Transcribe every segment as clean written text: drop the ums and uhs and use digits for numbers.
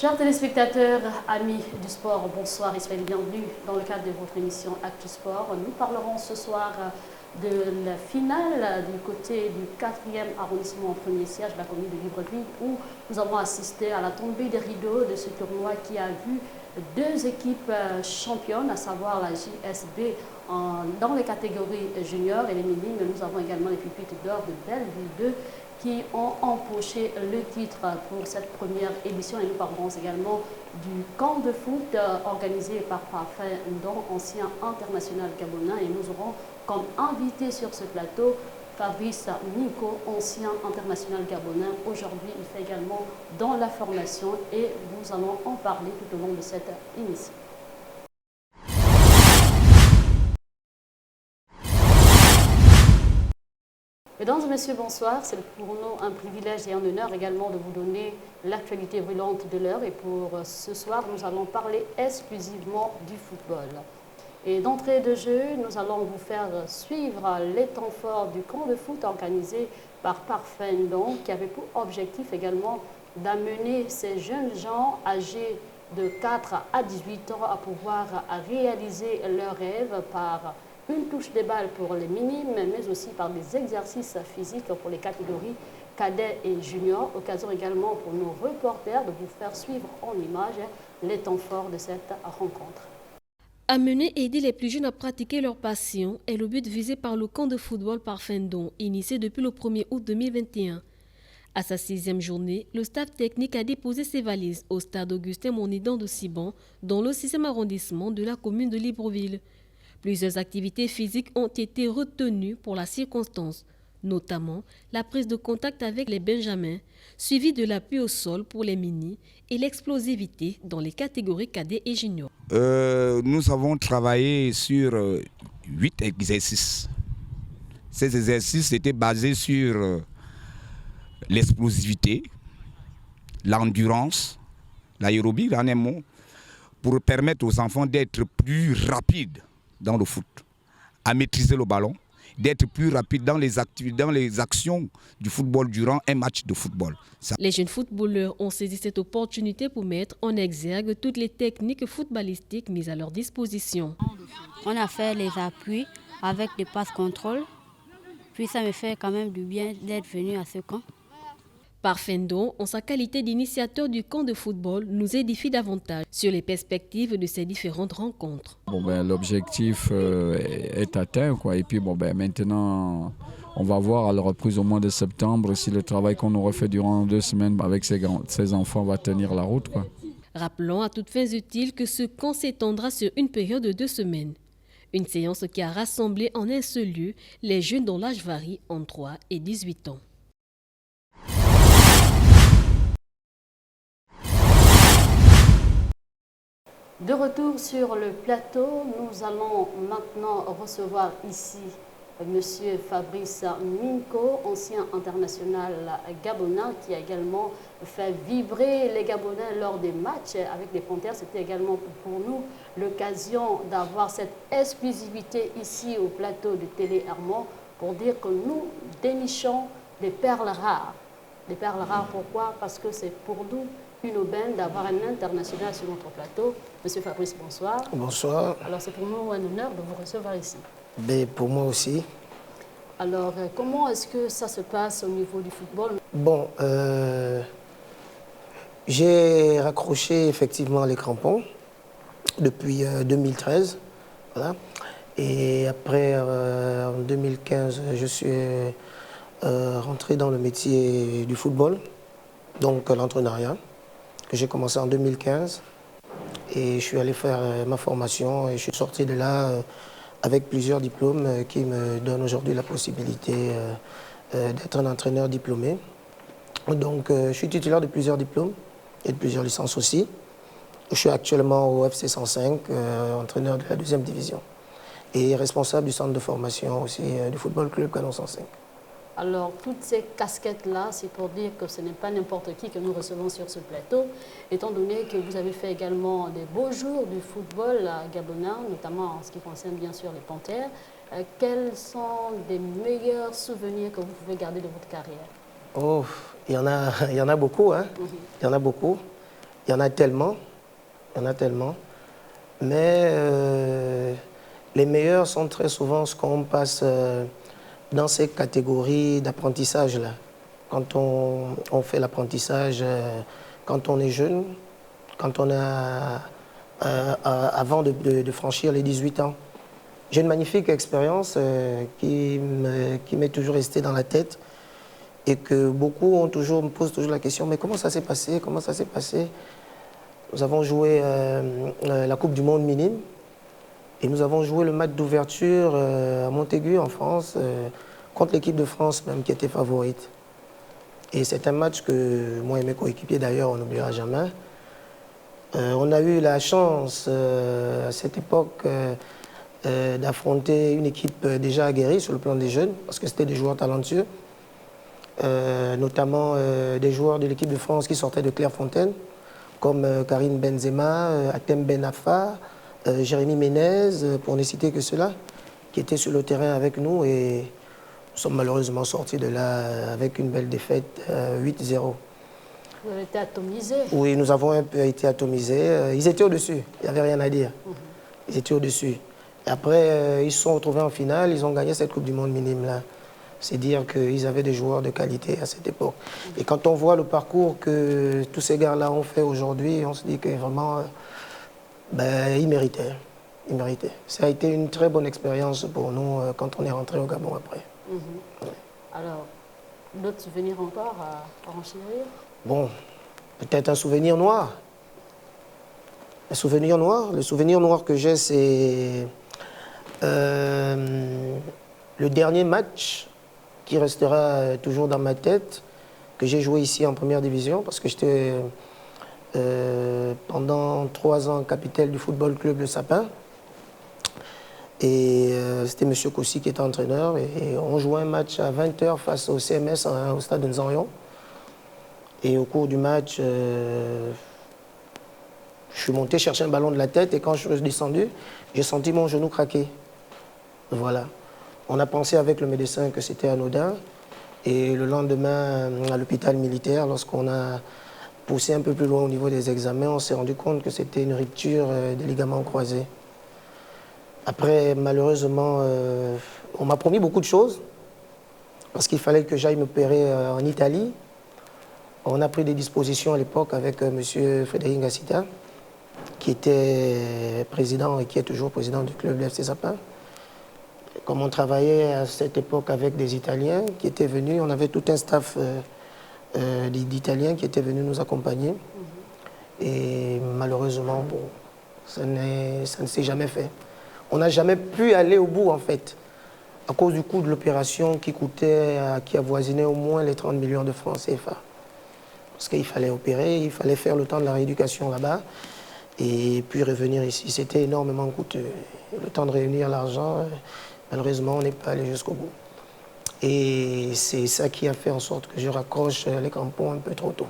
Chers téléspectateurs, amis du sport, bonsoir et soyez bienvenus dans le cadre de votre émission Actu Sport. Nous parlerons ce soir de la finale du côté du 4e arrondissement en premier siège de la commune de Libreville où nous avons assisté à la tombée des rideaux de ce tournoi qui a vu deux équipes championnes, à savoir la JSB dans les catégories juniors et les minimes. Nous avons également les Pépites d'or de Belleville 2 qui ont empoché le titre pour cette première édition. Et nous parlerons également du camp de foot organisé par Parfait Ndong, ancien international gabonais. Et nous aurons comme invité sur ce plateau Fabrice Minko, ancien international gabonais. Aujourd'hui, il fait également dans la formation et nous allons en parler tout au long de cette émission. Mesdames et messieurs, bonsoir. C'est pour nous un privilège et un honneur également de vous donner l'actualité brûlante de l'heure. Et pour ce soir, nous allons parler exclusivement du football. Et d'entrée de jeu, nous allons vous faire suivre les temps forts du camp de foot organisé par Parfait Ndong, qui avait pour objectif également d'amener ces jeunes gens âgés de 4 à 18 ans à pouvoir réaliser leurs rêves par une touche de balle pour les minimes, mais aussi par des exercices physiques pour les catégories cadets et juniors. Occasion également pour nos reporters de vous faire suivre en images les temps forts de cette rencontre. Amener et aider les plus jeunes à pratiquer leur passion est le but visé par le camp de football Parfait Ndong, initié depuis le 1er août 2021. À sa 6e journée, le staff technique a déposé ses valises au stade Augustin Monidan de Siban, dans le 6e arrondissement de la commune de Libreville. Plusieurs activités physiques ont été retenues pour la circonstance, notamment la prise de contact avec les benjamins, suivi de l'appui au sol pour les mini et l'explosivité dans les catégories cadets et juniors. Nous avons travaillé sur 8 exercices. Ces exercices étaient basés sur l'explosivité, l'endurance, l'aérobie, en un mot, pour permettre aux enfants d'être plus rapides dans le foot, à maîtriser le ballon, d'être plus rapide dans les actions du football durant un match de football. Les jeunes footballeurs ont saisi cette opportunité pour mettre en exergue toutes les techniques footballistiques mises à leur disposition. On a fait les appuis avec des passes-contrôle, puis ça me fait quand même du bien d'être venu à ce camp. Parfait Ndong, en sa qualité d'initiateur du camp de football, nous édifie davantage sur les perspectives de ces différentes rencontres. L'objectif est atteint, quoi. Et puis maintenant, on va voir à la reprise au mois de septembre si le travail qu'on aurait fait durant 2 semaines avec ces enfants va tenir la route, quoi. Rappelons à toutes fins utiles que ce camp s'étendra sur une période de 2 semaines. Une séance qui a rassemblé en un seul lieu les jeunes dont l'âge varie entre 3 et 18 ans. De retour sur le plateau, nous allons maintenant recevoir ici M. Fabrice Minko, ancien international gabonais, qui a également fait vibrer les Gabonais lors des matchs avec les Panthères. C'était également pour nous l'occasion d'avoir cette exclusivité ici au plateau de Télé Hermont pour dire que nous dénichons des perles rares. Des perles rares, pourquoi? Parce que c'est pour nous une aubaine d'avoir un international sur notre plateau. Monsieur Fabrice, bonsoir. Bonsoir. Alors c'est pour nous un honneur de vous recevoir ici. Mais pour moi aussi. Alors comment est-ce que ça se passe au niveau du football? Bon, j'ai raccroché effectivement les crampons depuis 2013. Voilà. Et après, en 2015, je suis rentré dans le métier du football, donc l'entraîneuriat, que j'ai commencé en 2015. Et je suis allé faire ma formation et je suis sorti de là avec plusieurs diplômes qui me donnent aujourd'hui la possibilité d'être un entraîneur diplômé. Donc je suis titulaire de plusieurs diplômes et de plusieurs licences aussi. Je suis actuellement au FC 105, entraîneur de la 2e division et responsable du centre de formation aussi du Football Club Canon 105. Alors, toutes ces casquettes-là, c'est pour dire que ce n'est pas n'importe qui que nous recevons sur ce plateau, étant donné que vous avez fait également des beaux jours du football gabonais, notamment en ce qui concerne bien sûr les Panthères. Quels sont les meilleurs souvenirs que vous pouvez garder de votre carrière? Oh, il y en a beaucoup, hein. Il y en a beaucoup. Il y en a tellement, mais les meilleurs sont très souvent ce qu'on passe dans ces catégories d'apprentissage-là. Quand on fait l'apprentissage, quand on est jeune, quand on a avant de franchir les 18 ans. J'ai une magnifique expérience qui m'est toujours restée dans la tête et que beaucoup me posent toujours la question, mais comment ça s'est passé? Comment ça s'est passé? Nous avons joué la Coupe du Monde minime et nous avons joué le match d'ouverture à Montaigu en France contre l'équipe de France même qui était favorite. Et c'est un match que moi et mes coéquipiers d'ailleurs on n'oubliera jamais. On a eu la chance à cette époque d'affronter une équipe déjà aguerrie sur le plan des jeunes, parce que c'était des joueurs talentueux, notamment des joueurs de l'équipe de France qui sortaient de Clairefontaine, comme Karim Benzema, Hatem Ben Arfa, Jérémy Ménez, pour ne citer que ceux-là, qui étaient sur le terrain avec nous et nous sommes malheureusement sortis de là avec une belle défaite, 8-0. Vous avez été atomisés? Oui, nous avons un peu été atomisés. Ils étaient au-dessus, il n'y avait rien à dire. Ils étaient au-dessus. Et après, ils se sont retrouvés en finale, ils ont gagné cette Coupe du Monde minime-là. C'est dire qu'ils avaient des joueurs de qualité à cette époque. Et quand on voit le parcours que tous ces gars-là ont fait aujourd'hui, on se dit que vraiment, ils méritaient. Ils méritaient. Ça a été une très bonne expérience pour nous quand on est rentré au Gabon après. Alors, d'autres souvenirs encore à enchérir? Bon, peut-être un souvenir noir. Un souvenir noir. Le souvenir noir que j'ai, c'est le dernier match qui restera toujours dans ma tête, que j'ai joué ici en première division, parce que j'étais pendant 3 ans capitaine du football club de Sapin. Et c'était M. Kossi qui était entraîneur. Et on jouait un match à 20h face au CMS au stade de Nzanyon. Et au cours du match, je suis monté chercher un ballon de la tête et quand je suis descendu, j'ai senti mon genou craquer. Voilà. On a pensé avec le médecin que c'était anodin. Et le lendemain, à l'hôpital militaire, lorsqu'on a poussé un peu plus loin au niveau des examens, on s'est rendu compte que c'était une rupture des ligaments croisés. Après, malheureusement, on m'a promis beaucoup de choses parce qu'il fallait que j'aille m'opérer en Italie. On a pris des dispositions à l'époque avec M. Frédéric Gassita, qui était président et qui est toujours président du club de FC Sapin. Comme on travaillait à cette époque avec des Italiens qui étaient venus, on avait tout un staff d'Italiens qui étaient venus nous accompagner. Et malheureusement, bon, ça ne s'est jamais fait. On n'a jamais pu aller au bout, en fait, à cause du coût de l'opération qui avoisinait au moins les 30 millions de francs CFA. Parce qu'il fallait opérer, il fallait faire le temps de la rééducation là-bas et puis revenir ici. C'était énormément coûteux. Le temps de réunir l'argent, malheureusement, on n'est pas allé jusqu'au bout. Et c'est ça qui a fait en sorte que je raccroche les crampons un peu trop tôt.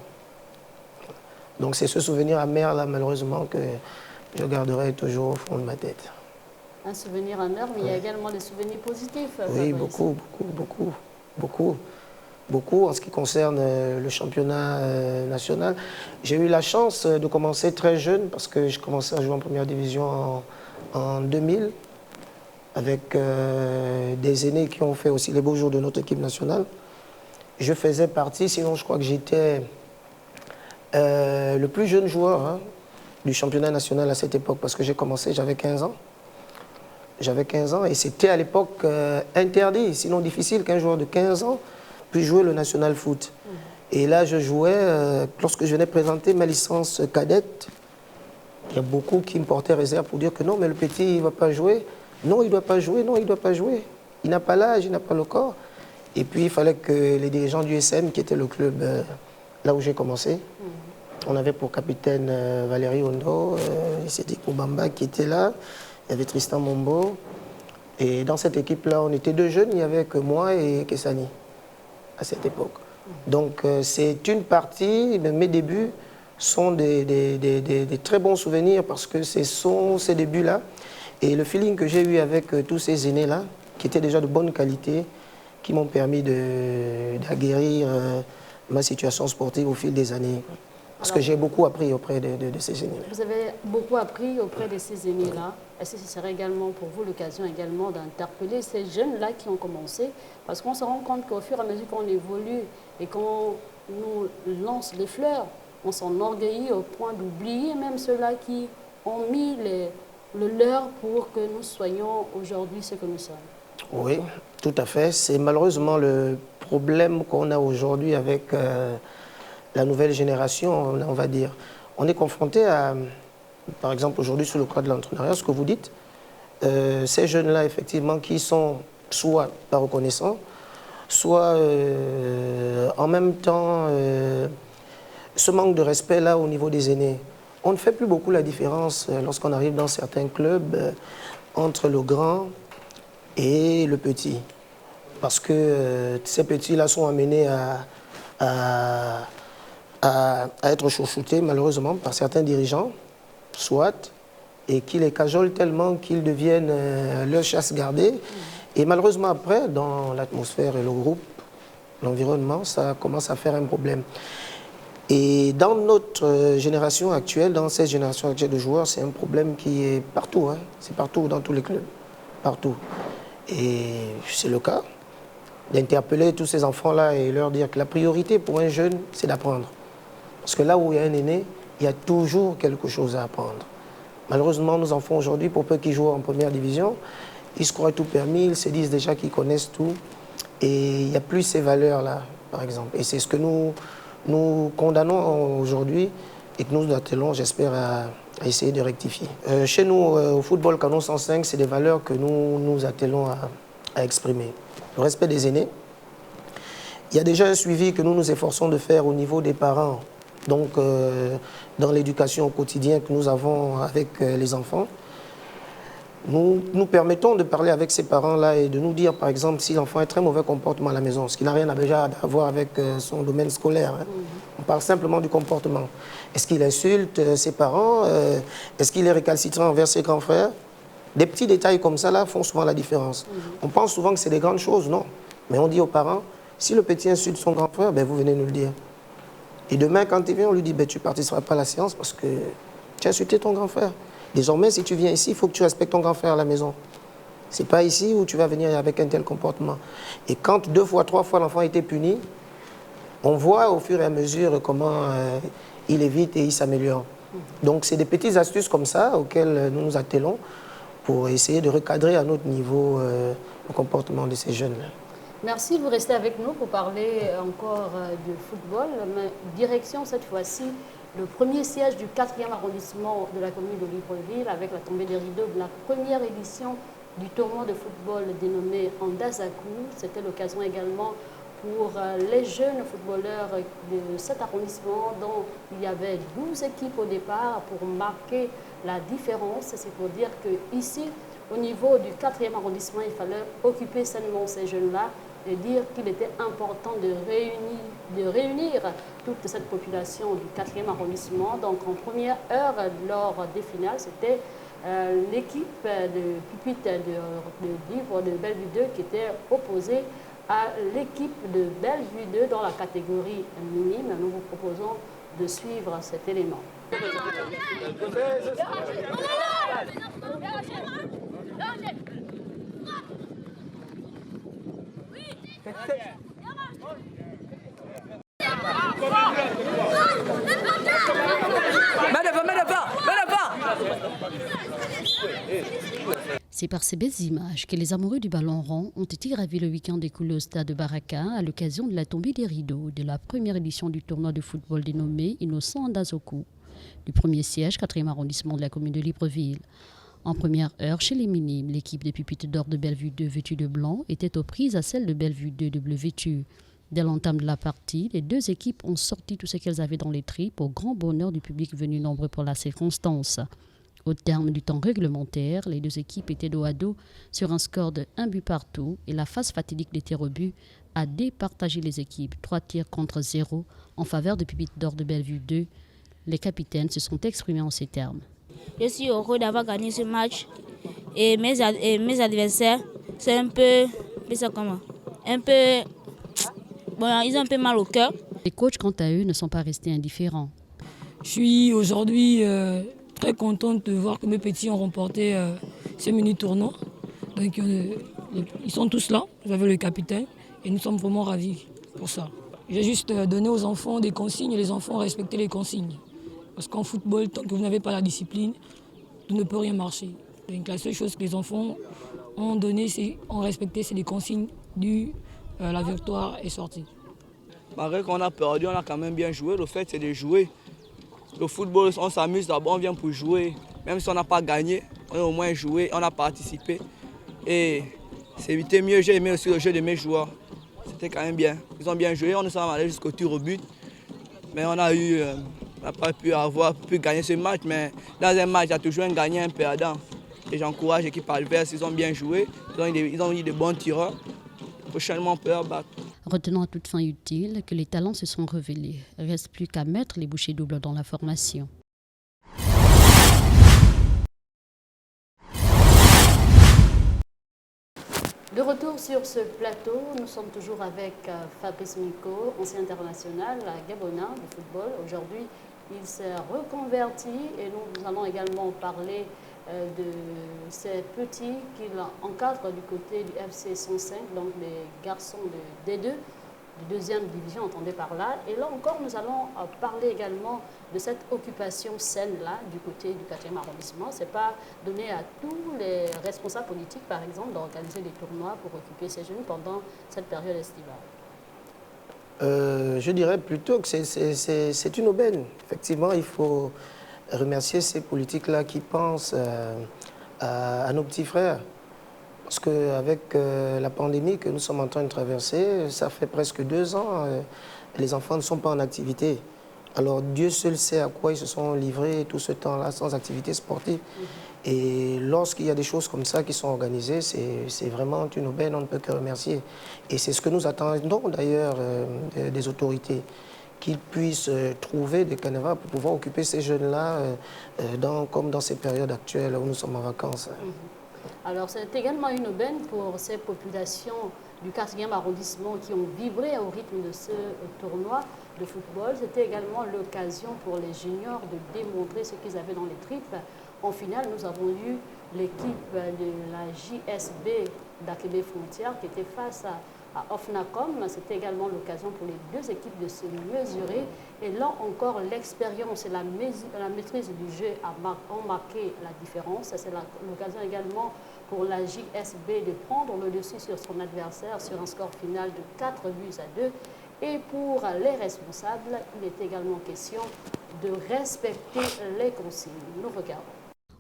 Donc c'est ce souvenir amer, là, malheureusement, que je garderai toujours au fond de ma tête. Un souvenir amer, mais il y a également des souvenirs positifs. Oui, beaucoup en ce qui concerne le championnat national. J'ai eu la chance de commencer très jeune parce que je commençais à jouer en première division en 2000 avec des aînés qui ont fait aussi les beaux jours de notre équipe nationale. Je faisais partie, sinon je crois que j'étais le plus jeune joueur du championnat national à cette époque parce que j'ai commencé, j'avais 15 ans. J'avais 15 ans et c'était à l'époque interdit, sinon difficile qu'un joueur de 15 ans puisse jouer le national foot. Et là, je jouais, lorsque je venais présenter ma licence cadette, il y a beaucoup qui me portaient réserve pour dire que non, mais le petit, il ne va pas jouer. Non, il ne doit pas jouer, non, il ne doit pas jouer. Il n'a pas l'âge, il n'a pas le corps. Et puis, il fallait que les dirigeants du SM, qui était le club là où j'ai commencé, on avait pour capitaine Valérie Hondo, Cédric Moubamba qui était là. Il y avait Tristan Mombo. Et dans cette équipe-là, on était 2 jeunes. Il n'y avait que moi et Kessani à cette époque. Donc, c'est une partie de mes débuts sont des très bons souvenirs parce que ce sont ces débuts-là. Et le feeling que j'ai eu avec tous ces aînés-là, qui étaient déjà de bonne qualité, qui m'ont permis d'aguerrir ma situation sportive au fil des années. Parce que j'ai beaucoup appris auprès de ces aînés. Vous avez beaucoup appris auprès de ces aînés-là. Est-ce que ce serait également pour vous l'occasion également d'interpeller ces jeunes-là qui ont commencé? Parce qu'on se rend compte qu'au fur et à mesure qu'on évolue et qu'on nous lance les fleurs, on s'enorgueillit au point d'oublier même ceux-là qui ont mis le leur pour que nous soyons aujourd'hui ce que nous sommes. Oui, tout à fait. C'est malheureusement le problème qu'on a aujourd'hui avec la nouvelle génération, on va dire. On est confronté à, par exemple aujourd'hui sur le cadre de l'entrepreneuriat, ce que vous dites, ces jeunes-là effectivement qui sont soit pas reconnaissants, soit en même temps ce manque de respect là au niveau des aînés. On ne fait plus beaucoup la différence lorsqu'on arrive dans certains clubs entre le grand et le petit. Parce que ces petits-là sont amenés à être chouchoutés malheureusement par certains dirigeants, soit, et qui les cajolent tellement qu'ils deviennent leur chasse gardée. Et malheureusement après, dans l'atmosphère et le groupe, l'environnement, ça commence à faire un problème. Et dans notre génération actuelle, dans cette génération actuelle de joueurs, c'est un problème qui est partout. Hein. C'est partout, dans tous les clubs. Partout. Et c'est le cas d'interpeller tous ces enfants-là et leur dire que la priorité pour un jeune, c'est d'apprendre. Parce que là où il y a un aîné, il y a toujours quelque chose à apprendre. Malheureusement, nos enfants aujourd'hui, pour peu qu'ils jouent en première division, ils se croient tout permis, ils se disent déjà qu'ils connaissent tout. Et il n'y a plus ces valeurs-là, par exemple. Et c'est ce que nous condamnons aujourd'hui et que nous attelons, j'espère, à essayer de rectifier. Chez nous, au football Canon 105, c'est des valeurs que nous attelons à exprimer. Le respect des aînés. Il y a déjà un suivi que nous nous efforçons de faire au niveau des parents, donc dans l'éducation au quotidien que nous avons avec les enfants. Nous permettons de parler avec ces parents-là et de nous dire, par exemple, si l'enfant a un très mauvais comportement à la maison, ce qui n'a rien déjà à voir avec son domaine scolaire. Hein. On parle simplement du comportement. Est-ce qu'il insulte ses parents? Est-ce qu'il est récalcitrant envers ses grands frères? Des petits détails comme ça là font souvent la différence. On pense souvent que c'est des grandes choses, non. Mais on dit aux parents, si le petit insulte son grand frère, ben vous venez nous le dire. Et demain, quand il vient, on lui dit, ben, tu ne participeras pas à la séance parce que tu as insulté ton grand frère. Désormais, si tu viens ici, il faut que tu respectes ton grand frère à la maison. Ce n'est pas ici où tu vas venir avec un tel comportement. Et quand 2 fois, 3 fois l'enfant a été puni, on voit au fur et à mesure comment il évite et il s'améliore. Donc, c'est des petites astuces comme ça auxquelles nous nous attelons pour essayer de recadrer à notre niveau le comportement de ces jeunes-là. Merci, vous restez avec nous pour parler encore de football. Mais direction cette fois-ci le premier siège du 4e arrondissement de la commune de Libreville avec la tombée des rideaux de la première édition du tournoi de football dénommé Andazakou. C'était l'occasion également pour les jeunes footballeurs de cet arrondissement dont il y avait 12 équipes au départ pour marquer la différence. C'est pour dire qu'ici, au niveau du 4e arrondissement, il fallait occuper sainement ces jeunes-là et dire qu'il était important de réunir toute cette population du 4e arrondissement. Donc en première heure, lors des finales, c'était l'équipe de Pupitre de Livre de Bellevue 2 qui était opposée à l'équipe de Bellevue 2 dans la catégorie minime. Nous vous proposons de suivre cet élément. C'est par ces belles images que les amoureux du ballon rond ont été ravis le week-end écoulé au stade de Baraka à l'occasion de la tombée des rideaux de la première édition du tournoi de football dénommé Innocent Andazakou, du premier siège 4e arrondissement de la commune de Libreville. En première heure, chez les minimes, l'équipe des Pupitres d'or de Bellevue 2 vêtue de blanc était aux prises à celle de Bellevue 2 de bleu vêtue. Dès l'entame de la partie, les deux équipes ont sorti tout ce qu'elles avaient dans les tripes au grand bonheur du public venu nombreux pour la circonstance. Au terme du temps réglementaire, les deux équipes étaient dos à dos sur un score de 1 but partout et la phase fatidique des tirs au but a départagé les équipes 3 tirs contre 0 en faveur de Pupitres d'or de Bellevue 2. Les capitaines se sont exprimés en ces termes. Je suis heureux d'avoir gagné ce match et mes adversaires, c'est un peu bon, ils ont un peu mal au cœur. Les coachs, quant à eux, ne sont pas restés indifférents. Je suis aujourd'hui très contente de voir que mes petits ont remporté ce mini-tournoi. Donc ils sont tous là, j'avais le capitaine et nous sommes vraiment ravis pour ça. J'ai juste donné aux enfants des consignes et les enfants ont respecté les consignes. Parce qu'en football, tant que vous n'avez pas la discipline, tout ne peut rien marcher. Donc la seule chose que les enfants ont donné, ont respecté, c'est les consignes la victoire est sortie. Malgré qu'on a perdu, on a quand même bien joué. Le fait, c'est de jouer. Le football, on s'amuse d'abord, on vient pour jouer. Même si on n'a pas gagné, on a au moins joué, on a participé. Et c'était mieux, j'ai aimé aussi le jeu de mes joueurs. C'était quand même bien. Ils ont bien joué, on nous sommes allés jusqu'au tir au but. Mais on n'a pas pu gagner ce match. Mais dans un match, il y a toujours un gagnant, un perdant. Et j'encourage l'équipe adverse, ils ont bien joué, ils ont eu de bons tireurs. Prochainement, on peut battre. Retenons à toute fin utile que les talents se sont révélés. Il ne reste plus qu'à mettre les bouchées doubles dans la formation. De retour sur ce plateau, nous sommes toujours avec Fabrice Miko, ancien international gabonais de football. Aujourd'hui, il s'est reconverti et nous allons également parler de ces petits qu'il encadre du côté du FC 105, donc les garçons de D2, de deuxième division, entendez par là. Et là encore, nous allons parler également de cette occupation saine-là du côté du 4e arrondissement. Ce n'est pas donné à tous les responsables politiques, par exemple, d'organiser des tournois pour occuper ces jeunes pendant cette période estivale. Je dirais plutôt que c'est une aubaine. Effectivement, il faut remercier ces politiques-là qui pensent à nos petits frères. Parce qu'avec la pandémie que nous sommes en train de traverser, ça fait presque 2 ans, les enfants ne sont pas en activité. Alors Dieu seul sait à quoi ils se sont livrés tout ce temps-là sans activité sportive. Et lorsqu'il y a des choses comme ça qui sont organisées, c'est vraiment une aubaine, on ne peut que remercier. Et c'est ce que nous attendons d'ailleurs des autorités, qu'ils puissent trouver des canevas pour pouvoir occuper ces jeunes-là, comme dans ces périodes actuelles où nous sommes en vacances. Alors c'est également une aubaine pour ces populations du 4e arrondissement qui ont vibré au rythme de ce tournoi de football. C'était également l'occasion pour les juniors de démontrer ce qu'ils avaient dans les tripes. En finale, nous avons eu l'équipe de la JSB d'Akébé Frontières qui était face à Ofnacom. C'était également l'occasion pour les deux équipes de se mesurer. Et là encore, l'expérience et la maîtrise du jeu ont marqué la différence. C'est l'occasion également pour la JSB de prendre le dessus sur son adversaire sur un score final de 4-2. Et pour les responsables, il est également question de respecter les consignes. Nous regardons.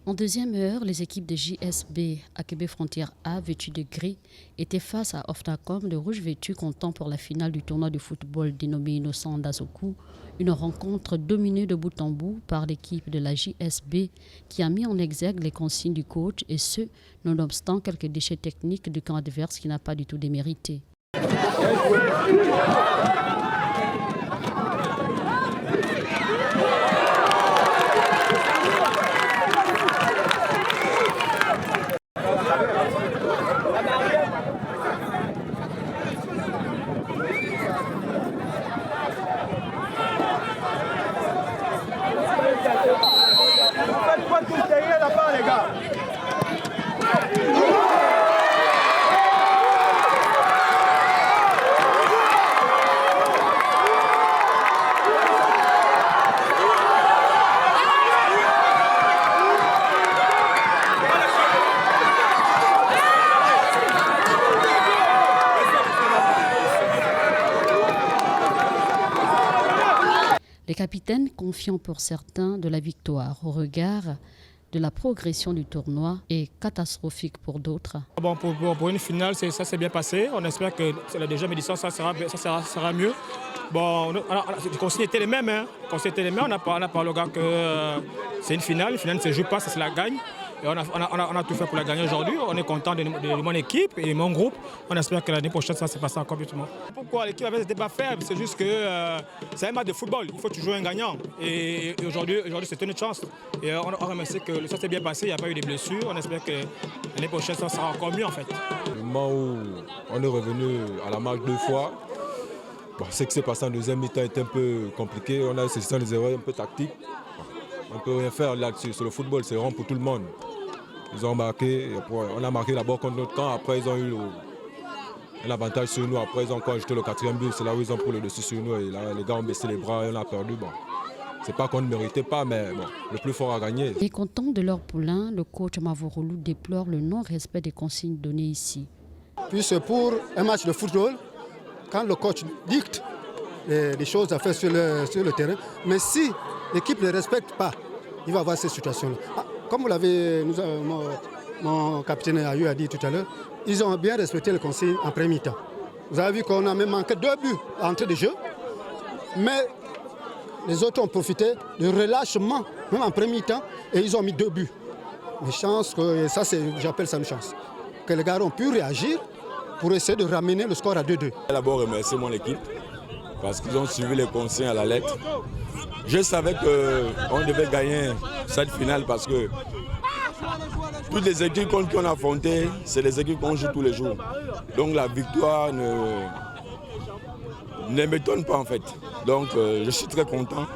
En deuxième heure, les équipes de JSB Akébé Frontières A, vêtues de gris, étaient face à Ofnacom de rouge vêtu, comptant pour la finale du tournoi de football dénommé Innocent d'Azoku. Une rencontre dominée de bout en bout par l'équipe de la JSB qui a mis en exergue les consignes du coach et ce, nonobstant quelques déchets techniques du camp adverse qui n'a pas du tout démérité. Les capitaines confiants pour certains de la victoire au regard de la progression du tournoi est catastrophique pour d'autres. Bon, pour une finale, ça s'est bien passé. On espère que la deuxième édition, ça sera mieux. Bon, les consignes étaient les mêmes. On a parlé au gars que c'est une finale. Une finale ne se joue pas, ça se la gagne. Et on a tout fait pour la gagner aujourd'hui. On est content de mon équipe et mon groupe. On espère que l'année prochaine, ça va se passer encore plus. Pourquoi l'équipe avait n'était pas faible? C'est juste que c'est un match de football. Il faut toujours un gagnant. Et aujourd'hui c'était une chance. Et on remercie que ça s'est bien passé. Il n'y a pas eu de blessures. On espère que l'année prochaine, ça sera encore mieux en fait. Le moment où on est revenu à la marque 2 fois, Bon, ce qui s'est passé en deuxième mi-temps était un peu compliqué. On a saisi des erreurs un peu tactiques. On ne peut rien faire là-dessus. C'est le football, c'est vraiment pour tout le monde. Ils ont marqué, on a marqué d'abord contre notre camp, après ils ont eu un avantage sur nous, après ils ont encore ajouté le 4e but, c'est là où ils ont pris le dessus sur nous et là les gars ont baissé les bras et on a perdu. Bon, c'est pas qu'on ne méritait pas, mais bon, le plus fort a gagné. Mécontent de leur poulain, le coach Mavorolou déplore le non-respect des consignes données ici. Puis c'est pour un match de football, quand le coach dicte les choses à faire sur le terrain, mais si l'équipe ne respecte pas, il va avoir ces situations-là. Comme vous l'avez, mon capitaine a dit tout à l'heure, ils ont bien respecté les consignes en premier temps. Vous avez vu qu'on a même manqué 2 buts à l'entrée de jeu, mais les autres ont profité du relâchement, même en premier temps, et ils ont mis 2 buts. Une chance, ça j'appelle ça une chance, que les gars ont pu réagir pour essayer de ramener le score à 2-2. D'abord remercier mon équipe parce qu'ils ont suivi les consignes à la lettre. Je savais qu'on devait gagner cette finale parce que toutes les équipes qu'on a affrontées, c'est les équipes qu'on joue tous les jours. Donc la victoire ne m'étonne pas en fait. Donc je suis très content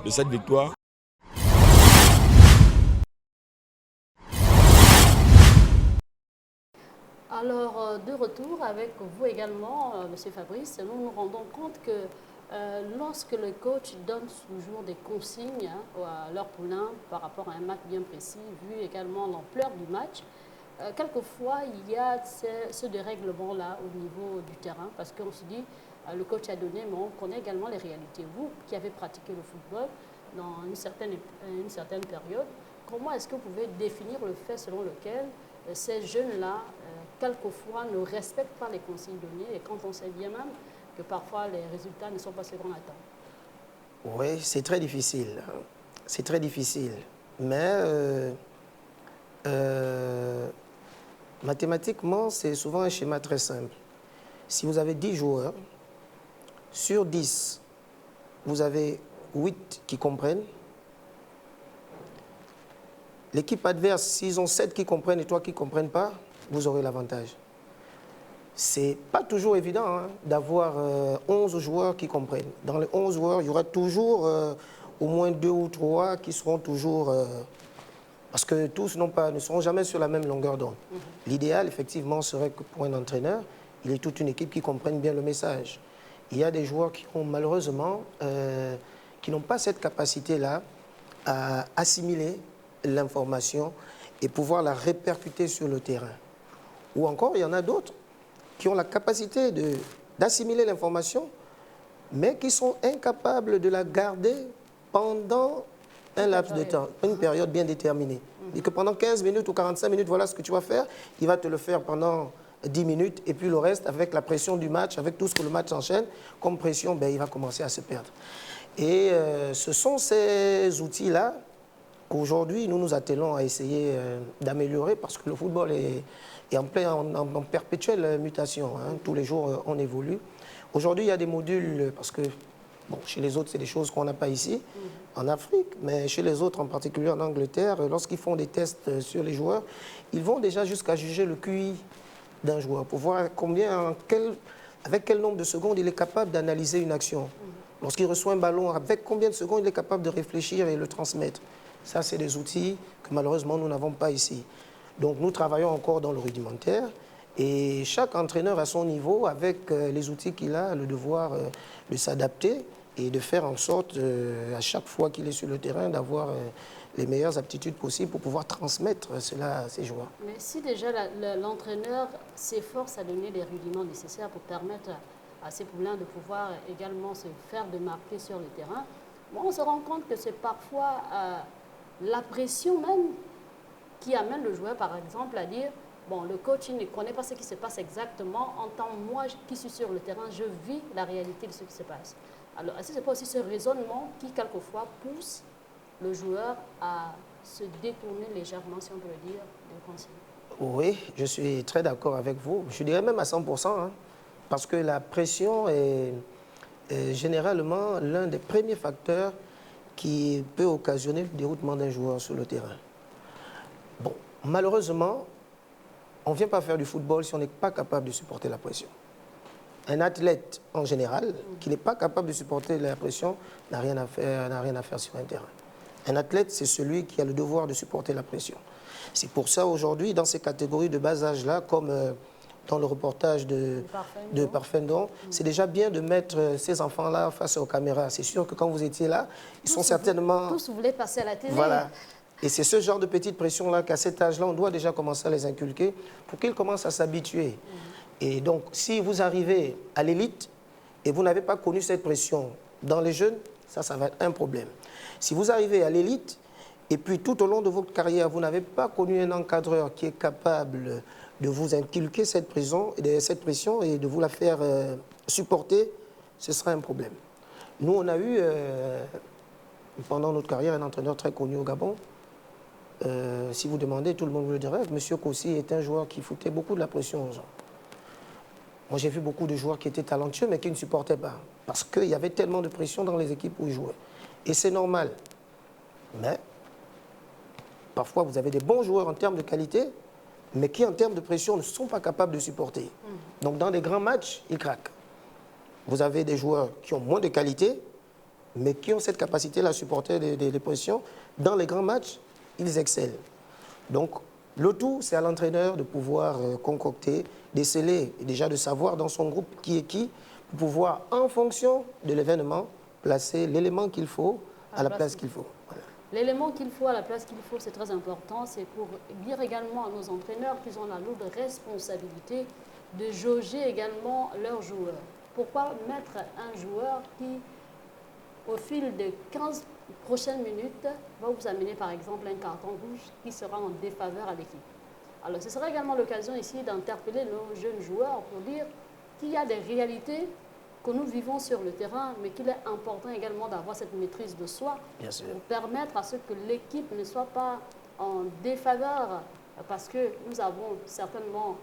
de cette victoire. Alors, de retour avec vous également, M. Fabrice, nous nous rendons compte que lorsque le coach donne toujours des consignes à leur poulain par rapport à un match bien précis, vu également l'ampleur du match, quelquefois il y a ce dérèglement-là au niveau du terrain, parce qu'on se dit, le coach a donné, mais on connaît également les réalités. Vous qui avez pratiqué le football dans une certaine période, comment est-ce que vous pouvez définir le fait selon lequel ces jeunes-là, quelquefois, ne respectent pas les consignes données, et quand on sait bien même que parfois les résultats ne sont pas ce qu'on attend? Oui, c'est très difficile. C'est très difficile. Mais mathématiquement, c'est souvent un schéma très simple. Si vous avez 10 joueurs, sur 10, vous avez 8 qui comprennent. L'équipe adverse, s'ils ont 7 qui comprennent et 3 qui ne comprennent pas, vous aurez l'avantage. C'est pas toujours évident d'avoir 11 joueurs qui comprennent. Dans les 11 joueurs, il y aura toujours au moins 2 ou 3 qui seront toujours... parce que tous ne seront jamais sur la même longueur d'onde. L'idéal, effectivement, serait que pour un entraîneur, il y ait toute une équipe qui comprenne bien le message. Il y a des joueurs qui ont malheureusement, qui n'ont pas cette capacité-là à assimiler l'information et pouvoir la répercuter sur le terrain. Ou encore, il y en a d'autres qui ont la capacité d'assimiler l'information, mais qui sont incapables de la garder pendant un laps de temps, une période bien déterminée. Et que pendant 15 minutes ou 45 minutes, voilà ce que tu vas faire, il va te le faire pendant 10 minutes, et puis le reste, avec la pression du match, avec tout ce que le match enchaîne, comme pression, il va commencer à se perdre. Et ce sont ces outils-là qu'aujourd'hui, nous nous attelons à essayer d'améliorer, parce que le football est en perpétuelle mutation. Tous les jours, on évolue. Aujourd'hui, il y a des modules, parce que bon, chez les autres, c'est des choses qu'on n'a pas ici, en Afrique, mais chez les autres, en particulier en Angleterre, lorsqu'ils font des tests sur les joueurs, ils vont déjà jusqu'à juger le QI d'un joueur, pour voir avec quel nombre de secondes il est capable d'analyser une action. Lorsqu'il reçoit un ballon, avec combien de secondes il est capable de réfléchir et le transmettre. Ça, c'est des outils que malheureusement, nous n'avons pas ici. Donc, nous travaillons encore dans le rudimentaire, et chaque entraîneur à son niveau, avec les outils qu'il a, le devoir de s'adapter et de faire en sorte, à chaque fois qu'il est sur le terrain, d'avoir les meilleures aptitudes possibles pour pouvoir transmettre cela à ses joueurs. Mais si déjà l'entraîneur s'efforce à donner les rudiments nécessaires pour permettre à ses poulains de pouvoir également se faire démarquer sur le terrain, on se rend compte que c'est parfois la pression même qui amène le joueur, par exemple, à dire bon, le coach il ne connaît pas ce qui se passe exactement. En tant que moi qui suis sur le terrain, je vis la réalité de ce qui se passe. Alors, est-ce que ce n'est pas aussi ce raisonnement qui, quelquefois, pousse le joueur à se détourner légèrement, si on peut le dire, des consignes? Oui, je suis très d'accord avec vous. Je dirais même à 100%, parce que la pression est généralement l'un des premiers facteurs qui peut occasionner le déroutement d'un joueur sur le terrain. Bon, malheureusement, on ne vient pas faire du football si on n'est pas capable de supporter la pression. Un athlète en général qui n'est pas capable de supporter la pression n'a rien à faire sur un terrain. Un athlète, c'est celui qui a le devoir de supporter la pression. C'est pour ça aujourd'hui, dans ces catégories de bas âge-là, comme dans le reportage de Parfendon, c'est déjà bien de mettre ces enfants-là face aux caméras. C'est sûr que quand vous étiez là, ils sont certainement... Tous voulaient passer à la télé. Voilà. Et c'est ce genre de petite pression-là qu'à cet âge-là, on doit déjà commencer à les inculquer pour qu'ils commencent à s'habituer. Et donc, si vous arrivez à l'élite et vous n'avez pas connu cette pression dans les jeunes, ça va être un problème. Si vous arrivez à l'élite et puis tout au long de votre carrière, vous n'avez pas connu un encadreur qui est capable de vous inculquer cette pression et de vous la faire supporter, ce sera un problème. Nous, on a eu, pendant notre carrière, un entraîneur très connu au Gabon. Si vous demandez, tout le monde vous le dirait, M. Kossi est un joueur qui foutait beaucoup de la pression aux gens. Moi, j'ai vu beaucoup de joueurs qui étaient talentueux, mais qui ne supportaient pas. Parce qu'il y avait tellement de pression dans les équipes où ils jouaient. Et c'est normal. Mais, parfois, vous avez des bons joueurs en termes de qualité, mais qui, en termes de pression, ne sont pas capables de supporter. Donc, dans les grands matchs, ils craquent. Vous avez des joueurs qui ont moins de qualité, mais qui ont cette capacité à supporter les pressions. Dans les grands matchs, ils excellent. Donc, le tout, c'est à l'entraîneur de pouvoir concocter, déceler, et déjà de savoir dans son groupe qui est qui, pour pouvoir, en fonction de l'événement, placer l'élément qu'il faut à la place qu'il faut. Voilà. L'élément qu'il faut à la place qu'il faut, c'est très important. C'est pour dire également à nos entraîneurs qu'ils ont la lourde responsabilité de jauger également leurs joueurs. Pourquoi mettre un joueur qui, au fil de 15 prochaines minutes, va vous amener par exemple un carton rouge qui sera en défaveur à l'équipe? Alors ce sera également l'occasion ici d'interpeller nos jeunes joueurs pour dire qu'il y a des réalités que nous vivons sur le terrain, mais qu'il est important également d'avoir cette maîtrise de soi pour permettre à ce que l'équipe ne soit pas en défaveur, parce que nous avons certainement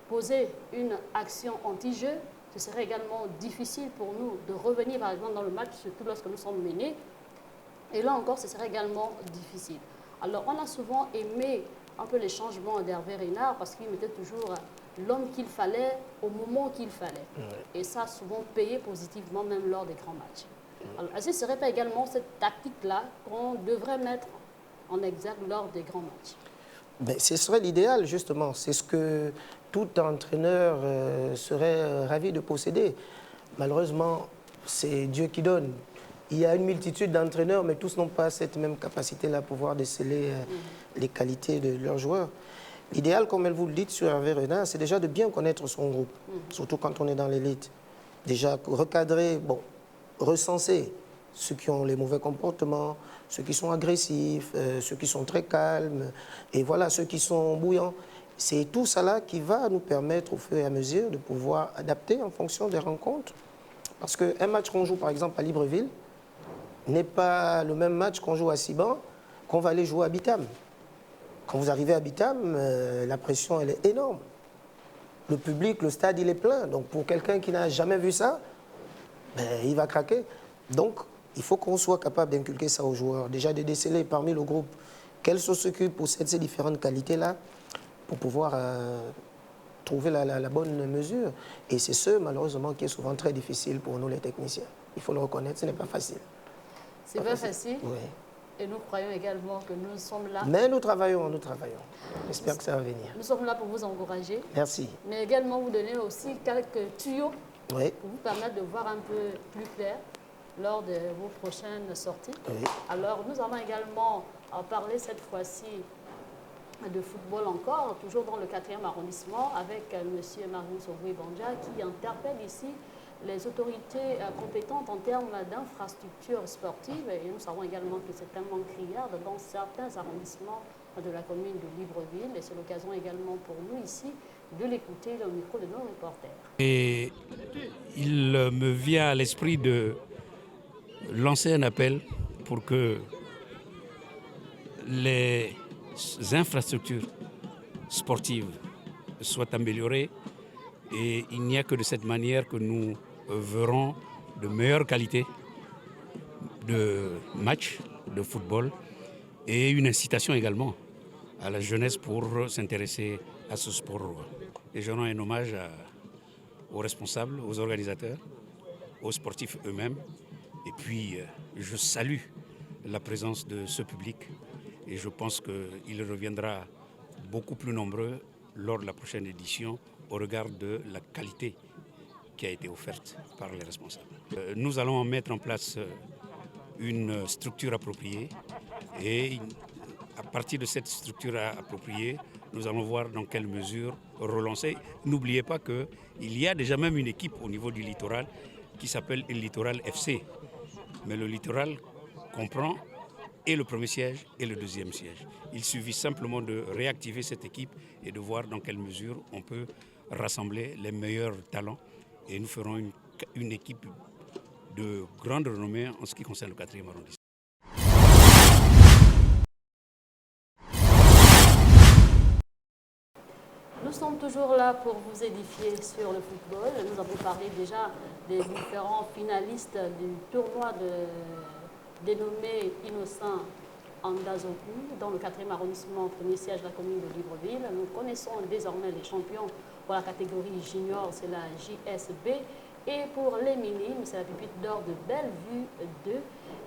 posé une action anti-jeu. Ce serait également difficile pour nous de revenir par exemple dans le match, surtout lorsque nous sommes menés. Et là encore, ce serait également difficile. Alors on a souvent aimé un peu les changements d'Hervé Renard parce qu'il mettait toujours l'homme qu'il fallait au moment qu'il fallait. Et ça a souvent payé positivement même lors des grands matchs. Alors, est-ce que ce ne serait pas également cette tactique-là qu'on devrait mettre en exergue lors des grands matchs? Ben, ce serait l'idéal, justement. C'est ce que tout entraîneur serait ravi de posséder. Malheureusement, c'est Dieu qui donne. Il y a une multitude d'entraîneurs, mais tous n'ont pas cette même capacité-là à pouvoir déceler les qualités de leurs joueurs. L'idéal, comme elle vous le dit sur Hervé Renard, c'est déjà de bien connaître son groupe, surtout quand on est dans l'élite. Déjà recadrer, bon, recenser ceux qui ont les mauvais comportements, ceux qui sont agressifs, ceux qui sont très calmes, et voilà, ceux qui sont bouillants. C'est tout ça là qui va nous permettre au fur et à mesure de pouvoir adapter en fonction des rencontres. Parce qu'un match qu'on joue par exemple à Libreville n'est pas le même match qu'on joue à Siban, qu'on va aller jouer à Bitam. Quand vous arrivez à Bitam, la pression elle est énorme. Le public, le stade, il est plein. Donc pour quelqu'un qui n'a jamais vu ça, ben, il va craquer. Donc il faut qu'on soit capable d'inculquer ça aux joueurs. Déjà de déceler parmi le groupe quels sont ceux qui possèdent ces différentes qualités-là pour pouvoir trouver la bonne mesure. Et c'est ce, malheureusement, qui est souvent très difficile pour nous, les techniciens. Il faut le reconnaître, ce n'est pas facile. C'est pas facile. Oui. Et nous croyons également que nous sommes là. Mais nous travaillons, nous travaillons. J'espère que ça va venir. Nous sommes là pour vous encourager. Merci. Mais également vous donner aussi quelques tuyaux pour vous permettre de voir un peu plus clair lors de vos prochaines sorties. Oui. Alors, nous allons également parler cette fois-ci de football encore, toujours dans le 4e arrondissement, avec M. Marius Ogoui-Banja qui interpelle ici les autorités compétentes en termes d'infrastructures sportives. Et nous savons également que c'est un manque criard dans certains arrondissements de la commune de Libreville. Et c'est l'occasion également pour nous ici de l'écouter au micro de nos reporters. Et il me vient à l'esprit de lancer un appel pour que les infrastructures sportives soient améliorées. Et il n'y a que de cette manière que nous verrons de meilleure qualité de matchs de football et une incitation également à la jeunesse pour s'intéresser à ce sport. Et je rends un hommage aux responsables, aux organisateurs, aux sportifs eux-mêmes. Et puis, je salue la présence de ce public et je pense qu'il reviendra beaucoup plus nombreux lors de la prochaine édition au regard de la qualité qui a été offerte par les responsables. Nous allons mettre en place une structure appropriée et à partir de cette structure appropriée, nous allons voir dans quelle mesure relancer. N'oubliez pas qu'il y a déjà même une équipe au niveau du littoral qui s'appelle le Littoral FC. Mais le littoral comprend et le premier siège et le deuxième siège. Il suffit simplement de réactiver cette équipe et de voir dans quelle mesure on peut rassembler les meilleurs talents. Et nous ferons une équipe de grande renommée en ce qui concerne le 4e arrondissement. Nous sommes toujours là pour vous édifier sur le football. Nous avons parlé déjà des différents finalistes du tournoi dénommé Innocent Andazoku dans le 4e arrondissement, premier siège de la commune de Libreville. Nous connaissons désormais les champions pour la catégorie junior, c'est la JSB. Et pour les minimes, c'est la pépite d'or de Bellevue 2.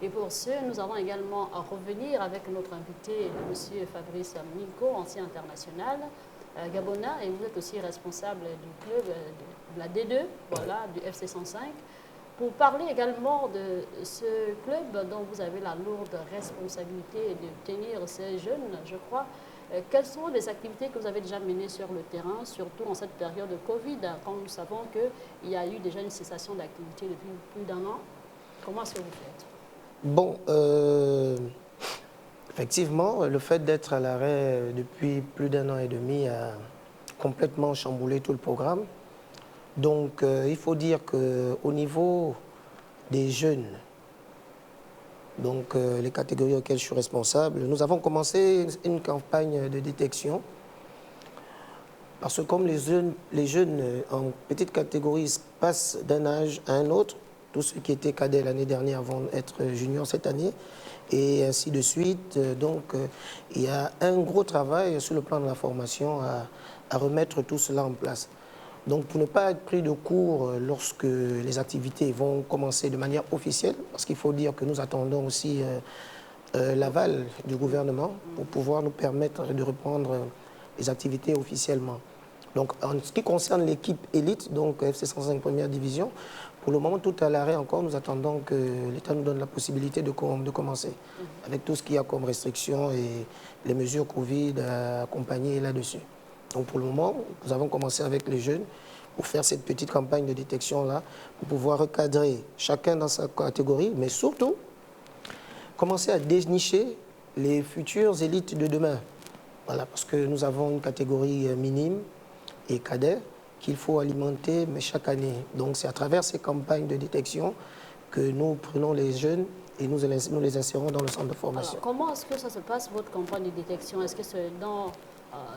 Et pour ce, nous allons également revenir avec notre invité, M. Fabrice Minko, ancien international gabonais, et vous êtes aussi responsable du club de la D2, voilà, du FC 105. Pour parler également de ce club dont vous avez la lourde responsabilité de tenir ces jeunes, je crois, quelles sont les activités que vous avez déjà menées sur le terrain, surtout en cette période de Covid, quand nous savons qu'il y a eu déjà une cessation d'activité depuis plus d'1 an? Comment est-ce que vous faites? Bon, effectivement, le fait d'être à l'arrêt depuis plus d'1 an et demi a complètement chamboulé tout le programme. Donc, il faut dire qu'au niveau des jeunes, donc les catégories auxquelles je suis responsable, nous avons commencé une campagne de détection parce que comme les jeunes en petite catégorie passent d'un âge à un autre, tous ceux qui étaient cadets l'année dernière vont être juniors cette année, et ainsi de suite. Donc, il y a un gros travail sur le plan de la formation à remettre tout cela en place. Donc, pour ne pas être pris de court lorsque les activités vont commencer de manière officielle, parce qu'il faut dire que nous attendons aussi l'aval du gouvernement pour pouvoir nous permettre de reprendre les activités officiellement. Donc, en ce qui concerne l'équipe élite, donc FC 105 première division, pour le moment, tout à l'arrêt encore, nous attendons que l'État nous donne la possibilité de commencer avec tout ce qu'il y a comme restrictions et les mesures Covid à accompagner là-dessus. Donc pour le moment, nous avons commencé avec les jeunes pour faire cette petite campagne de détection-là, pour pouvoir recadrer chacun dans sa catégorie, mais surtout commencer à dénicher les futures élites de demain. Voilà, parce que nous avons une catégorie minime et cadet qu'il faut alimenter mais chaque année. Donc c'est à travers ces campagnes de détection que nous prenons les jeunes et nous les insérons dans le centre de formation. Alors, comment est-ce que ça se passe, votre campagne de détection? Est-ce que c'est dans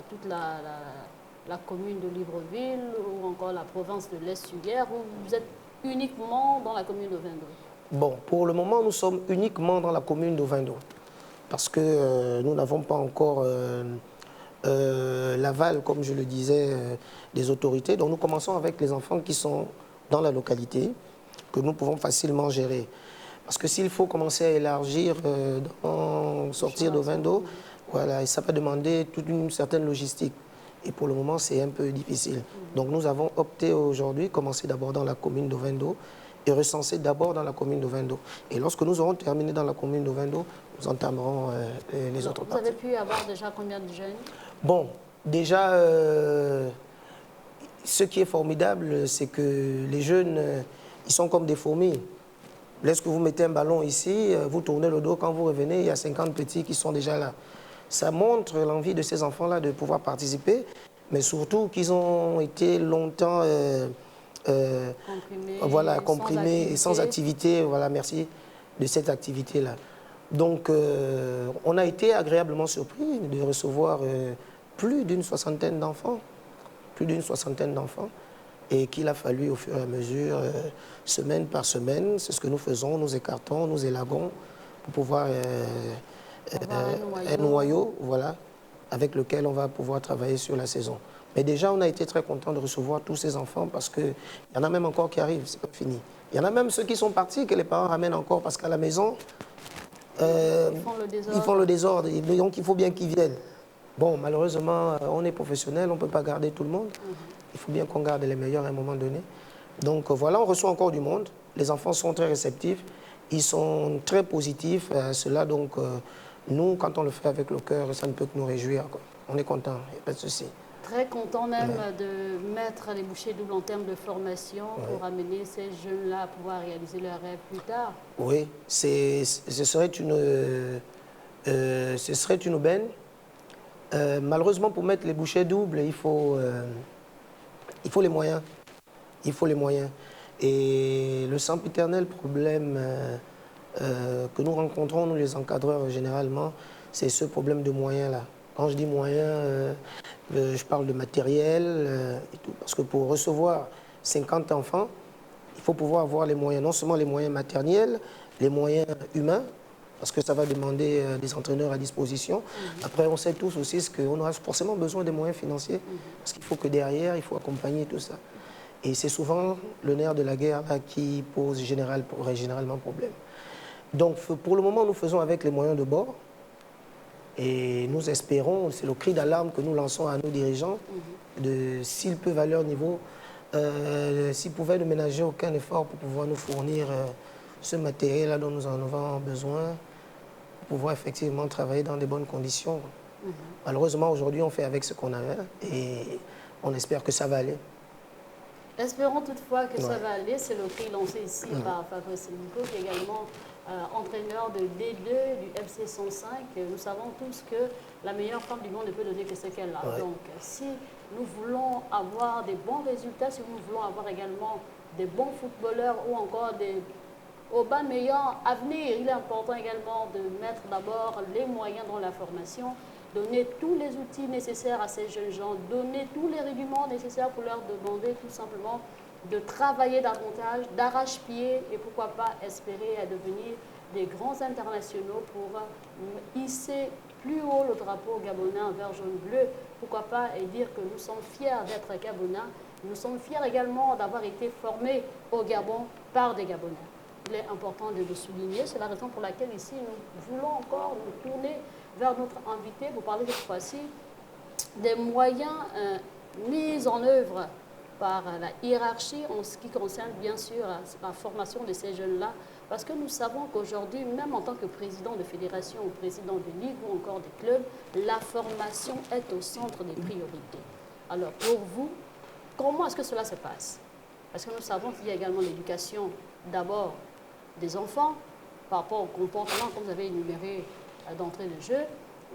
toute la commune de Libreville ou encore la province de l'Est-Suguer, ou vous êtes uniquement dans la commune de Vendo? Bon, pour le moment, nous sommes uniquement dans la commune de Vendo parce que nous n'avons pas encore l'aval, comme je le disais, des autorités. Donc nous commençons avec les enfants qui sont dans la localité, que nous pouvons facilement gérer. Parce que s'il faut commencer à élargir, sortir de Vendo, voilà, et ça va demander toute une certaine logistique. Et pour le moment, c'est un peu difficile. Donc nous avons opté aujourd'hui, commencer d'abord dans la commune de Vendo et recenser d'abord dans la commune de Vendo. Et lorsque nous aurons terminé dans la commune de Vendo, nous entamerons les autres parties. Vous avez pu avoir déjà combien de jeunes? Bon, déjà, ce qui est formidable, c'est que les jeunes, ils sont comme des fourmis. Lorsque vous mettez un ballon ici, vous tournez le dos, quand vous revenez, il y a 50 petits qui sont déjà là. Ça montre l'envie de ces enfants-là de pouvoir participer, mais surtout qu'ils ont été longtemps comprimés et sans activité. Voilà, merci de cette activité-là. Donc, on a été agréablement surpris de recevoir plus d'une soixantaine d'enfants, et qu'il a fallu au fur et à mesure, semaine par semaine, c'est ce que nous faisons, nous écartons, nous élaguons pour pouvoir un noyau, voilà, avec lequel on va pouvoir travailler sur la saison. Mais déjà, on a été très content de recevoir tous ces enfants parce qu'il y en a même encore qui arrivent, c'est pas fini. Il y en a même ceux qui sont partis que les parents ramènent encore parce qu'à la maison, ils font le désordre. Donc il faut bien qu'ils viennent. Bon, malheureusement, on est professionnel, on ne peut pas garder tout le monde. Il faut bien qu'on garde les meilleurs à un moment donné. Donc voilà, on reçoit encore du monde. Les enfants sont très réceptifs. Ils sont très positifs à cela. Donc nous, quand on le fait avec le cœur, ça ne peut que nous réjouir, quoi. On est content, il n'y a pas de souci. Très content même de mettre les bouchées doubles en termes de formation pour amener ces jeunes-là à pouvoir réaliser leurs rêves plus tard. Oui, ce serait une aubaine. Malheureusement, pour mettre les bouchées doubles, il faut les moyens. Il faut les moyens. Et le sempiternel problème que nous rencontrons, nous les encadreurs généralement, c'est ce problème de moyens-là. Quand je dis moyens, je parle de matériel et tout. Parce que pour recevoir 50 enfants, il faut pouvoir avoir les moyens, non seulement les moyens matériels, les moyens humains, parce que ça va demander des entraîneurs à disposition. Après, on sait tous aussi qu'on aura forcément besoin des moyens financiers, parce qu'il faut que derrière, il faut accompagner tout ça. Et c'est souvent le nerf de la guerre là, qui pose généralement problème. Donc, pour le moment, nous faisons avec les moyens de bord. Et nous espérons, c'est le cri d'alarme que nous lançons à nos dirigeants, s'ils peuvent à leur niveau, s'ils pouvaient ne ménager aucun effort pour pouvoir nous fournir ce matériel-là dont nous en avons besoin, pour pouvoir effectivement travailler dans de bonnes conditions. Malheureusement, aujourd'hui, on fait avec ce qu'on avait et on espère que ça va aller. Espérons toutefois que ça va aller. C'est le cri lancé ici par Fabrice Nico, qui est également entraîneur de D2 du FC 105. Nous savons tous que la meilleure femme du monde ne peut donner que ce qu'elle a. Donc, si nous voulons avoir des bons résultats, si nous voulons avoir également des bons footballeurs ou encore au bas meilleur avenir, il est important également de mettre d'abord les moyens dans la formation, donner tous les outils nécessaires à ces jeunes gens, donner tous les rudiments nécessaires pour leur demander tout simplement de travailler davantage, d'arrache-pied et pourquoi pas espérer à devenir des grands internationaux pour hisser plus haut le drapeau gabonais en vert, jaune, bleu. Pourquoi pas et dire que nous sommes fiers d'être Gabonais. Nous sommes fiers également d'avoir été formés au Gabon par des Gabonais. Il est important de le souligner. C'est la raison pour laquelle ici nous voulons encore nous tourner vers notre invité pour parler cette fois-ci des moyens mis en œuvre par la hiérarchie en ce qui concerne bien sûr la formation de ces jeunes-là. Parce que nous savons qu'aujourd'hui, même en tant que président de fédération ou président de ligue ou encore des clubs, la formation est au centre des priorités. Alors pour vous, comment est-ce que cela se passe? Parce que nous savons qu'il y a également l'éducation d'abord des enfants par rapport au comportement, comme vous avez énuméré d'entrée de jeu,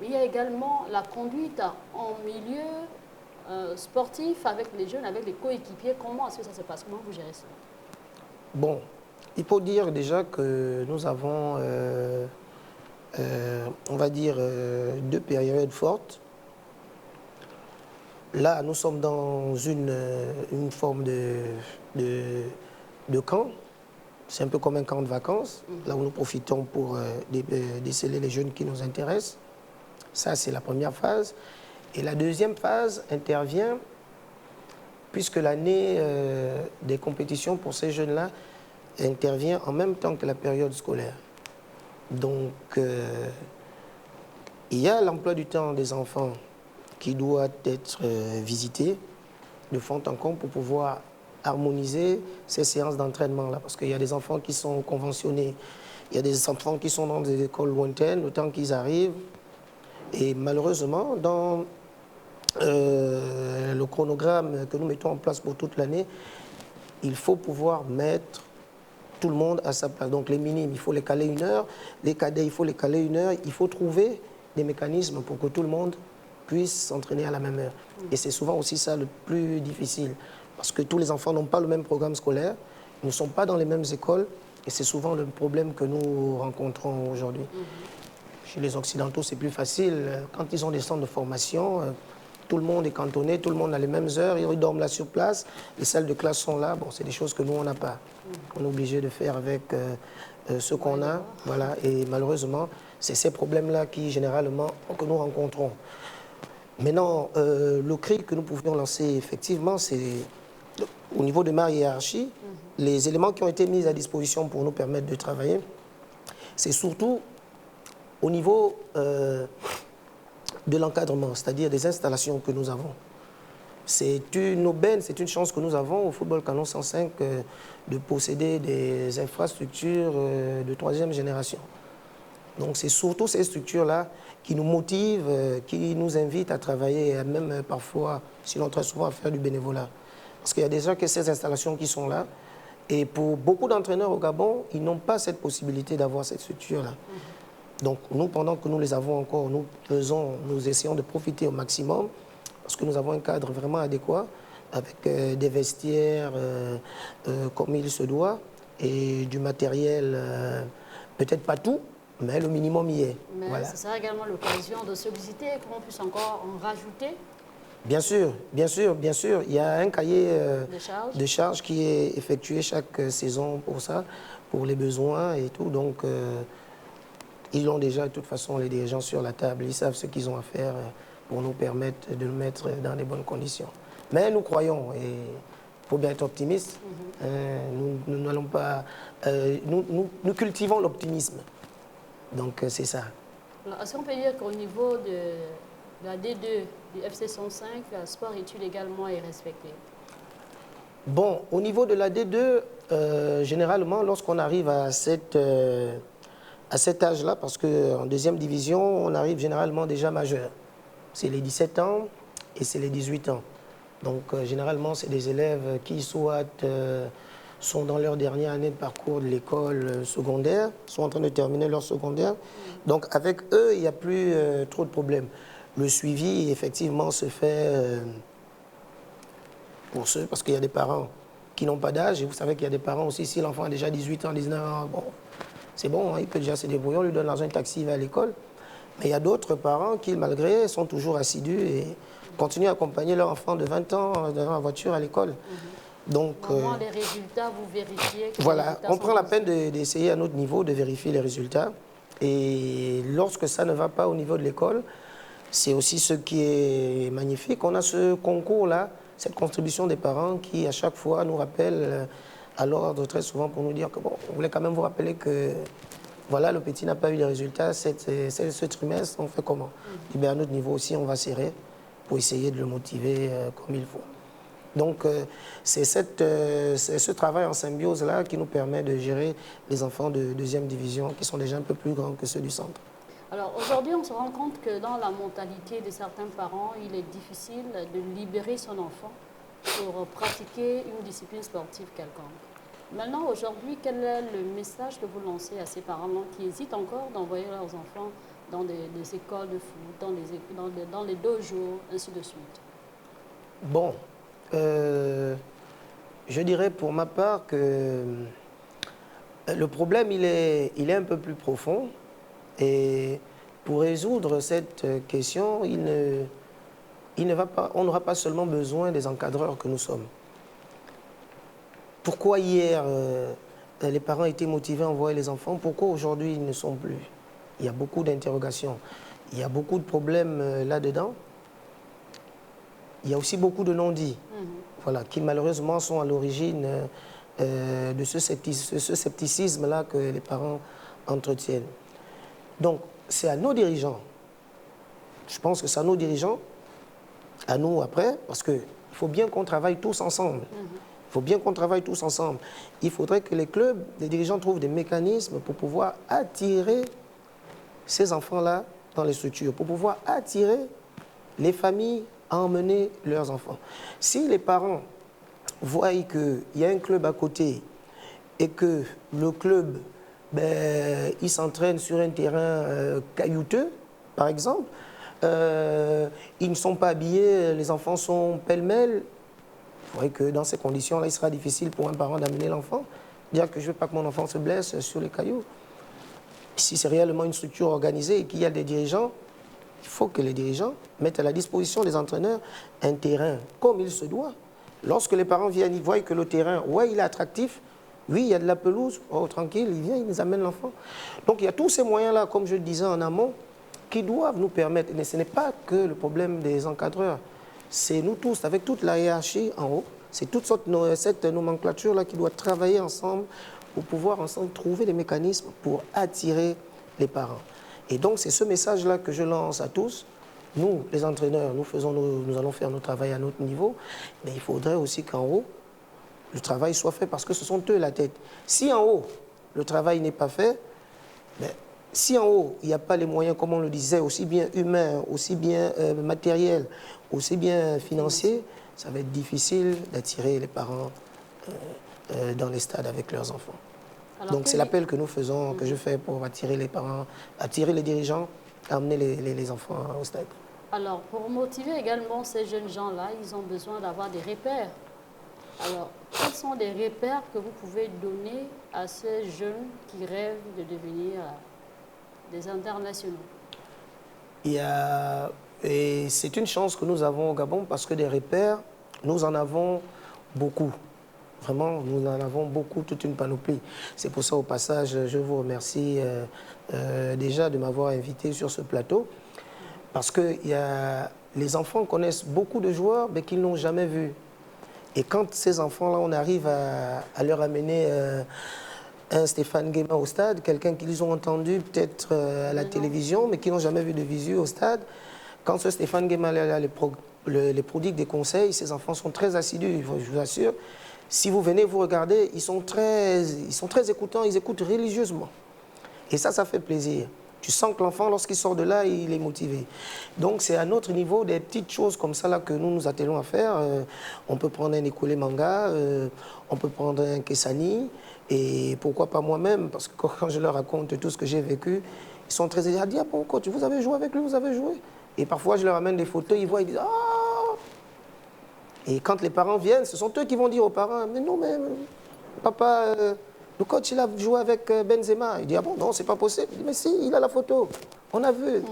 mais il y a également la conduite en milieu sportif avec les jeunes, avec les coéquipiers. Comment est-ce que ça se passe? Comment vous gérez ça? Bon, il faut dire déjà que nous avons, on va dire, 2 périodes fortes. Là, nous sommes dans une forme de camp. C'est un peu comme un camp de vacances, là où nous profitons pour déceler les jeunes qui nous intéressent. Ça, c'est la première phase. Et la deuxième phase intervient, puisque l'année des compétitions pour ces jeunes-là intervient en même temps que la période scolaire. Donc, il y a l'emploi du temps des enfants qui doit être visité de fond en comble pour pouvoir harmoniser ces séances d'entraînement-là. Parce qu'il y a des enfants qui sont conventionnés, il y a des enfants qui sont dans des écoles lointaines, le temps qu'ils arrivent. Et malheureusement, dans le chronogramme que nous mettons en place pour toute l'année, il faut pouvoir mettre tout le monde à sa place. Donc les minimes, il faut les caler 1 heure, les cadets, il faut les caler 1 heure. Il faut trouver des mécanismes pour que tout le monde puisse s'entraîner à la même heure. Et c'est souvent aussi ça le plus difficile. Parce que tous les enfants n'ont pas le même programme scolaire, ils ne sont pas dans les mêmes écoles, et c'est souvent le problème que nous rencontrons aujourd'hui. Chez les Occidentaux, c'est plus facile. Quand ils ont des centres de formation, tout le monde est cantonné, tout le monde a les mêmes heures, ils dorment là sur place, les salles de classe sont là. Bon, c'est des choses que nous, on n'a pas. On est obligé de faire avec ce qu'on a. Voilà. Et malheureusement, c'est ces problèmes-là qui, généralement, que nous rencontrons. Maintenant, le cri que nous pouvions lancer, effectivement, c'est au niveau de ma hiérarchie, les éléments qui ont été mis à disposition pour nous permettre de travailler, c'est surtout au niveau de l'encadrement, c'est-à-dire des installations que nous avons. C'est une aubaine, c'est une chance que nous avons au Football Canon 105 de posséder des infrastructures de 3e génération. Donc c'est surtout ces structures-là qui nous motivent, qui nous invitent à travailler, et même parfois, sinon très souvent, à faire du bénévolat. Parce qu'il y a déjà que ces installations qui sont là. Et pour beaucoup d'entraîneurs au Gabon, ils n'ont pas cette possibilité d'avoir cette structure-là. Donc nous, pendant que nous les avons encore, nous essayons de profiter au maximum, parce que nous avons un cadre vraiment adéquat, avec des vestiaires comme il se doit, et du matériel, peut-être pas tout, mais le minimum y est. Mais voilà. Ce sera également l'occasion de solliciter, qu'on puisse encore en rajouter. Bien sûr, bien sûr, bien sûr. Il y a un cahier de charges qui est effectué chaque saison pour ça, pour les besoins et tout. Donc, ils l'ont déjà, de toute façon, les dirigeants sur la table. Ils savent ce qu'ils ont à faire pour nous permettre de le mettre dans les bonnes conditions. Mais nous croyons, et il faut bien être optimiste, nous n'allons pas... nous cultivons l'optimisme. Donc, c'est ça. Est-ce qu'on peut dire qu'au niveau de la D2 du FC 105, le sport-études également est respecté? Bon, au niveau de la D2, généralement, lorsqu'on arrive à cet âge-là, parce qu'en 2e division, on arrive généralement déjà majeur. C'est les 17 ans et c'est les 18 ans. Donc, généralement, c'est des élèves qui soit sont dans leur dernière année de parcours de l'école secondaire, sont en train de terminer leur secondaire. Donc, avec eux, il n'y a plus trop de problèmes. Le suivi, effectivement, se fait pour ceux, parce qu'il y a des parents qui n'ont pas d'âge. Et vous savez qu'il y a des parents aussi, si l'enfant a déjà 18 ans, 19 ans, bon, c'est bon, hein, il peut déjà se débrouiller, on lui donne l'argent, un taxi, il va à l'école. Mais il y a d'autres parents qui, malgré, sont toujours assidus et continuent à accompagner leur enfant de 20 ans dans la voiture à l'école. Donc, les résultats, vous vérifiez que voilà, on prend la peine d'essayer à notre niveau de vérifier les résultats. Et lorsque ça ne va pas au niveau de l'école, c'est aussi ce qui est magnifique. On a ce concours-là, cette contribution des parents qui, à chaque fois, nous rappelle à l'ordre très souvent pour nous dire que, bon, on voulait quand même vous rappeler que, voilà, le petit n'a pas eu les résultats ce trimestre, on fait comment? Et bien, à notre niveau aussi, on va serrer pour essayer de le motiver comme il faut. Donc, c'est ce travail en symbiose-là qui nous permet de gérer les enfants de 2e division qui sont déjà un peu plus grands que ceux du centre. Alors, aujourd'hui, on se rend compte que dans la mentalité de certains parents, il est difficile de libérer son enfant pour pratiquer une discipline sportive quelconque. Maintenant, aujourd'hui, quel est le message que vous lancez à ces parents-là qui hésitent encore d'envoyer leurs enfants dans des écoles de foot, dans les dojos, ainsi de suite? Bon. Je dirais pour ma part que le problème il est un peu plus profond et pour résoudre cette question, on n'aura pas seulement besoin des encadreurs que nous sommes. Pourquoi hier les parents étaient motivés à envoyer les enfants? Pourquoi aujourd'hui ils ne sont plus? Il y a beaucoup d'interrogations, il y a beaucoup de problèmes là-dedans. Il y a aussi beaucoup de non-dits, voilà, qui malheureusement sont à l'origine de ce scepticisme-là que les parents entretiennent. Donc, c'est à nos dirigeants, je pense que c'est à nos dirigeants, à nous après, parce qu'il faut bien qu'on travaille tous ensemble. Il faut bien qu'on travaille tous ensemble. Il faudrait que les clubs, les dirigeants trouvent des mécanismes pour pouvoir attirer ces enfants-là dans les structures, pour pouvoir attirer les familles à emmener leurs enfants. Si les parents voient qu'il y a un club à côté et que le club, il s'entraîne sur un terrain caillouteux, par exemple, ils ne sont pas habillés, les enfants sont pêle-mêle, il faudrait que dans ces conditions-là, il sera difficile pour un parent d'amener l'enfant, dire que je ne veux pas que mon enfant se blesse sur les cailloux. Si c'est réellement une structure organisée et qu'il y a des dirigeants, il faut que les dirigeants mettent à la disposition des entraîneurs un terrain comme il se doit. Lorsque les parents viennent, ils voient que le terrain, ouais, il est attractif, oui, il y a de la pelouse, oh, tranquille, ils viennent, ils amènent l'enfant. Donc il y a tous ces moyens-là, comme je le disais en amont, qui doivent nous permettre, mais ce n'est pas que le problème des encadreurs, c'est nous tous, avec toute la hiérarchie en haut, c'est toute cette nomenclature-là qui doit travailler ensemble pour pouvoir ensemble trouver des mécanismes pour attirer les parents. Et donc c'est ce message-là que je lance à tous. Nous, les entraîneurs, nous allons faire notre travail à notre niveau, mais il faudrait aussi qu'en haut, le travail soit fait parce que ce sont eux la tête. Si en haut, le travail n'est pas fait, ben, si en haut, il n'y a pas les moyens, comme on le disait, aussi bien humains, aussi bien matériels, aussi bien financiers, ça va être difficile d'attirer les parents dans les stades avec leurs enfants. Alors, donc c'est l'appel que nous faisons, que je fais pour attirer les parents, attirer les dirigeants, à amener les enfants au stade. Alors pour motiver également ces jeunes gens-là, ils ont besoin d'avoir des repères. Alors quels sont les repères que vous pouvez donner à ces jeunes qui rêvent de devenir des internationaux? Et c'est une chance que nous avons au Gabon parce que des repères, nous en avons beaucoup. Vraiment, nous en avons beaucoup, toute une panoplie. C'est pour ça, au passage, je vous remercie déjà de m'avoir invité sur ce plateau. Parce que les enfants connaissent beaucoup de joueurs, mais qu'ils n'ont jamais vus. Et quand ces enfants-là, on arrive à leur amener un Stéphane Guéma au stade, quelqu'un qu'ils ont entendu peut-être à la télévision, mais qui n'ont jamais vu de visu au stade, quand ce Stéphane Guéma les prodigue des conseils, ces enfants sont très assidus, je vous assure. Si vous venez vous regarder, ils sont très écoutants, ils écoutent religieusement. Et ça fait plaisir. Tu sens que l'enfant, lorsqu'il sort de là, il est motivé. Donc c'est à notre niveau des petites choses comme ça là, que nous nous attelons à faire. On peut prendre un Écolé Manga, on peut prendre un Kessani, et pourquoi pas moi-même, parce que quand je leur raconte tout ce que j'ai vécu, ils sont très énervés. Ah bon, coach, vous avez joué avec lui, vous avez joué. Et parfois je leur amène des photos, ils voient, ils disent « Ah !» Et quand les parents viennent, ce sont eux qui vont dire aux parents « Mais non, mais papa, le coach, il a joué avec Benzema. » Il dit « Ah bon, non, c'est pas possible. » Il dit « Mais si, il a la photo. On a vu. »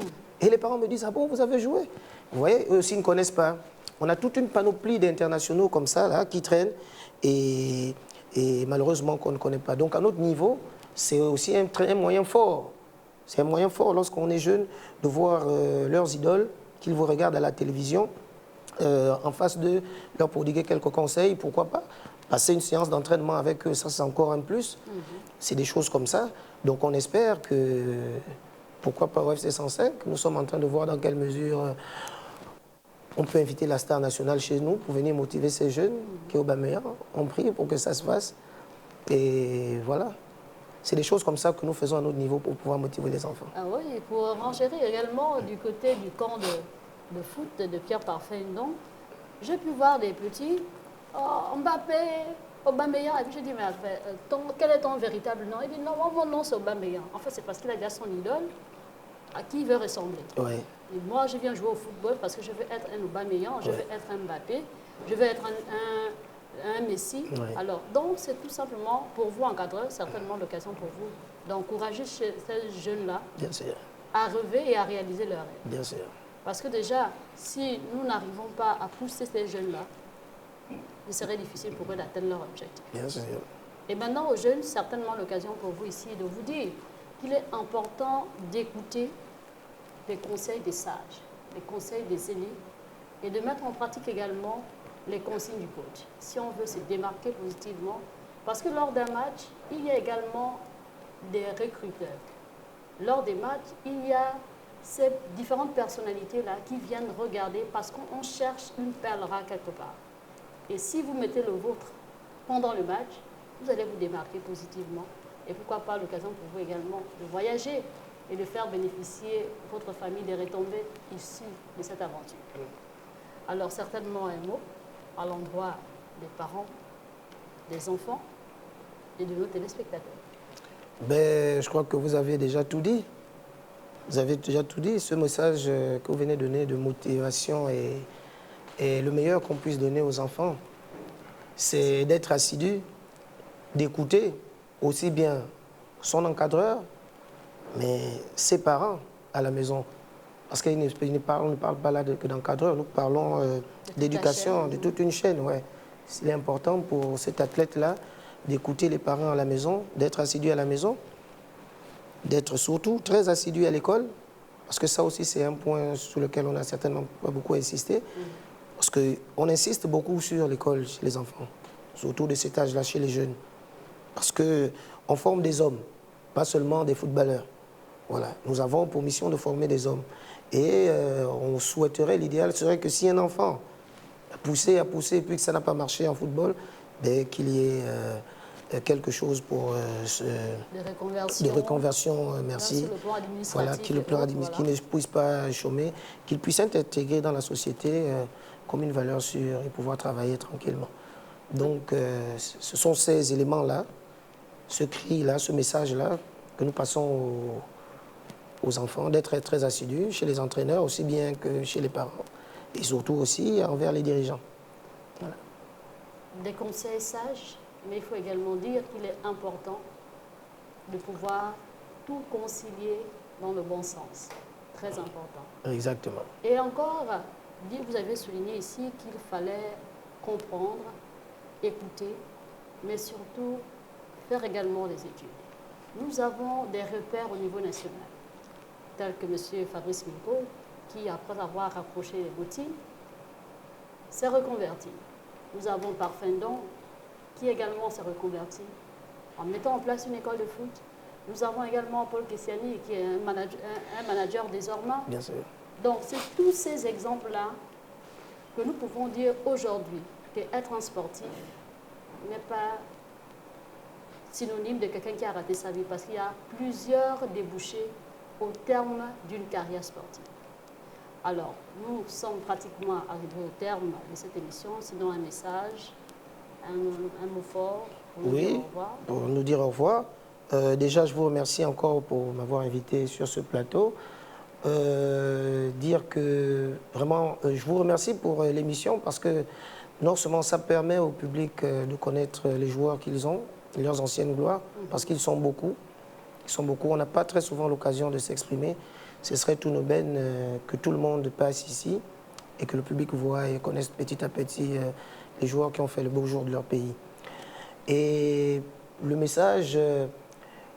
Et les parents me disent « Ah bon, vous avez joué ?» Vous voyez, eux aussi ne connaissent pas. On a toute une panoplie d'internationaux comme ça, là, qui traînent et malheureusement qu'on ne connaît pas. Donc à notre niveau, c'est aussi un moyen fort. C'est un moyen fort lorsqu'on est jeune de voir leurs idoles, qu'ils vous regardent à la télévision, en face de leur prodiguer quelques conseils, pourquoi pas. Passer une séance d'entraînement avec eux, ça c'est encore un plus. C'est des choses comme ça. Donc on espère que, pourquoi pas au FC 105, nous sommes en train de voir dans quelle mesure on peut inviter la star nationale chez nous pour venir motiver ces jeunes, qui est Aubameyang. On prie pour que ça se fasse. Et voilà. C'est des choses comme ça que nous faisons à notre niveau pour pouvoir motiver les enfants. Ah oui, et pour renchérir également du côté du camp de foot de Pierre Parfait-Ndong, j'ai pu voir des petits, Mbappé, Aubameyang, et puis je dis, mais quel est ton véritable nom? Il dit, non, mon nom c'est Aubameyang. En fait, c'est parce qu'il a déjà son idole à qui il veut ressembler. Ouais. Et moi, je viens jouer au football parce que je veux être un Aubameyang, je veux être un Mbappé, je veux être un Messi. Ouais. Alors, donc, c'est tout simplement pour vous, encadreurs, certainement l'occasion pour vous d'encourager ces jeunes-là à rêver et à réaliser leurs rêves. Bien sûr. Parce que déjà, si nous n'arrivons pas à pousser ces jeunes-là, il serait difficile pour eux d'atteindre leur objectif. Bien sûr. Et maintenant, aux jeunes, certainement l'occasion pour vous ici de vous dire qu'il est important d'écouter les conseils des sages, les conseils des aînés, et de mettre en pratique également les consignes du coach, si on veut se démarquer positivement. Parce que lors d'un match, il y a également des recruteurs. Lors des matchs, il y a ces différentes personnalités-là qui viennent regarder parce qu'on cherche une perle rare quelque part. Et si vous mettez le vôtre pendant le match, vous allez vous démarquer positivement. Et pourquoi pas l'occasion pour vous également de voyager et de faire bénéficier votre famille des retombées issues de cette aventure. Alors certainement un mot à l'endroit des parents, des enfants et de nos téléspectateurs. Ben, je crois que vous avez déjà tout dit. Vous avez déjà tout dit. Ce message que vous venez de donner de motivation est le meilleur qu'on puisse donner aux enfants. C'est d'être assidu, d'écouter aussi bien son encadreur, mais ses parents à la maison. Parce qu'on ne parle pas là que d'encadreur, nous parlons d'éducation, de toute une chaîne. Ouais. C'est important pour cet athlète-là d'écouter les parents à la maison, d'être assidu à la maison, d'être surtout très assidu à l'école, Parce que ça aussi, c'est un point sur lequel on a certainement pas beaucoup insisté. Parce qu'on insiste beaucoup sur l'école chez les enfants, surtout de cet âge-là, chez les jeunes. Parce qu'on forme des hommes, pas seulement des footballeurs. Voilà. Nous avons pour mission de former des hommes. Et on souhaiterait, l'idéal serait que si un enfant a poussé, puis que ça n'a pas marché en football, ben, qu'il y ait quelque chose pour de reconversion, merci. Sur le plan administratif, voilà, qu'il ne puisse pas chômer, qu'il puisse être intégré dans la société comme une valeur sûre et pouvoir travailler tranquillement. Donc, ce sont ces éléments-là, ce cri-là, ce message-là que nous passons aux enfants, d'être très, très assidus chez les entraîneurs, aussi bien que chez les parents, et surtout aussi envers les dirigeants. Voilà. Des conseils sages, mais il faut également dire qu'il est important de pouvoir tout concilier dans le bon sens. Très important. Exactement. Et encore, vous avez souligné ici qu'il fallait comprendre, écouter, mais surtout faire également des études. Nous avons des repères au niveau national, tels que M. Fabrice Milko, qui, après avoir accroché les bottines, s'est reconverti. Nous avons Parfendon, qui également s'est reconverti en mettant en place une école de foot. Nous avons également Paul Kessiani, qui est un manager désormais. Bien sûr. Donc, c'est tous ces exemples-là que nous pouvons dire aujourd'hui qu'être un sportif n'est pas synonyme de quelqu'un qui a raté sa vie, parce qu'il y a plusieurs débouchés au terme d'une carrière sportive. Alors, nous sommes pratiquement arrivés au terme de cette émission. Sinon, un message, un mot fort pour nous dire au revoir. Pour nous dire au revoir. Déjà, je vous remercie encore pour m'avoir invité sur ce plateau. Dire que vraiment, je vous remercie pour l'émission, parce que non seulement ça permet au public de connaître les joueurs qu'ils ont, leurs anciennes gloires, parce qu'ils sont beaucoup. Ils sont beaucoup. On n'a pas très souvent l'occasion de s'exprimer. Ce serait tout une aubaine que tout le monde passe ici et que le public voit et connaisse petit à petit les joueurs qui ont fait le beau jour de leur pays. Et le message,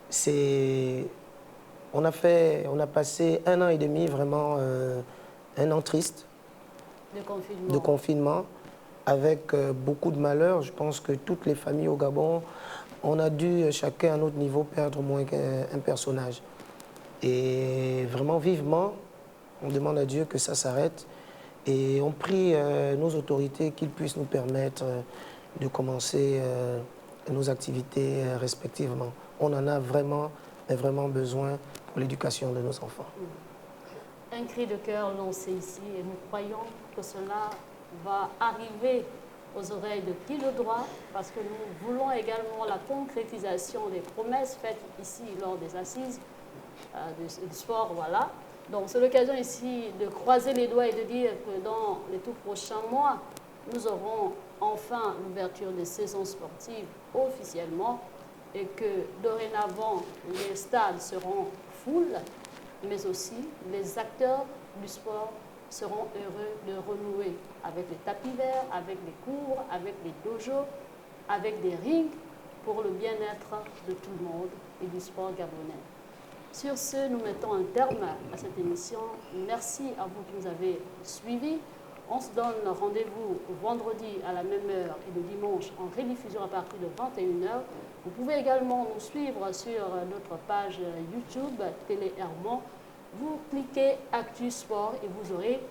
c'est... On a passé 1 an et demi, vraiment un an triste de confinement, avec beaucoup de malheur. Je pense que toutes les familles au Gabon, on a dû chacun à notre niveau perdre au moins un personnage. Et vraiment vivement, on demande à Dieu que ça s'arrête. Et on prie nos autorités qu'ils puissent nous permettre de commencer nos activités respectivement. On en a vraiment besoin pour l'éducation de nos enfants. Un cri de cœur lancé ici, et nous croyons que cela va arriver aux oreilles de qui le droit, parce que nous voulons également la concrétisation des promesses faites ici lors des assises du sport. Voilà. Donc c'est l'occasion ici de croiser les doigts et de dire que dans les tout prochains mois, nous aurons enfin l'ouverture des saisons sportives officiellement, et que dorénavant les stades seront full, mais aussi les acteurs du sport seront heureux de renouer avec les tapis verts, avec les cours, avec les dojos, avec des rings pour le bien-être de tout le monde et du sport gabonais. Sur ce, nous mettons un terme à cette émission. Merci à vous qui nous avez suivis. On se donne rendez-vous vendredi à la même heure et le dimanche en rediffusion à partir de 21h. Vous pouvez également nous suivre sur notre page YouTube Télé Hermon. Vous cliquez Actu Sport et vous aurez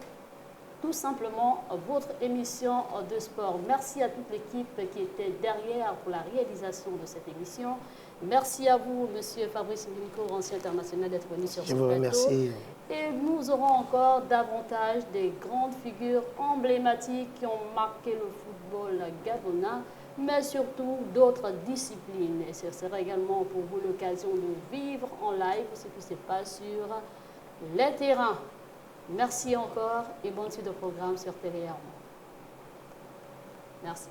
tout simplement votre émission de sport. Merci à toute l'équipe qui était derrière pour la réalisation de cette émission. Merci à vous, Monsieur Fabrice Milko, ancien international, d'être venu sur ce plateau. Je vous remercie. Et nous aurons encore davantage des grandes figures emblématiques qui ont marqué le football gabonais, mais surtout d'autres disciplines. Et ce sera également pour vous l'occasion de vivre en live ce qui se passe sur les terrains. Merci encore et bonne suite de programme sur Télé Hermon. Merci.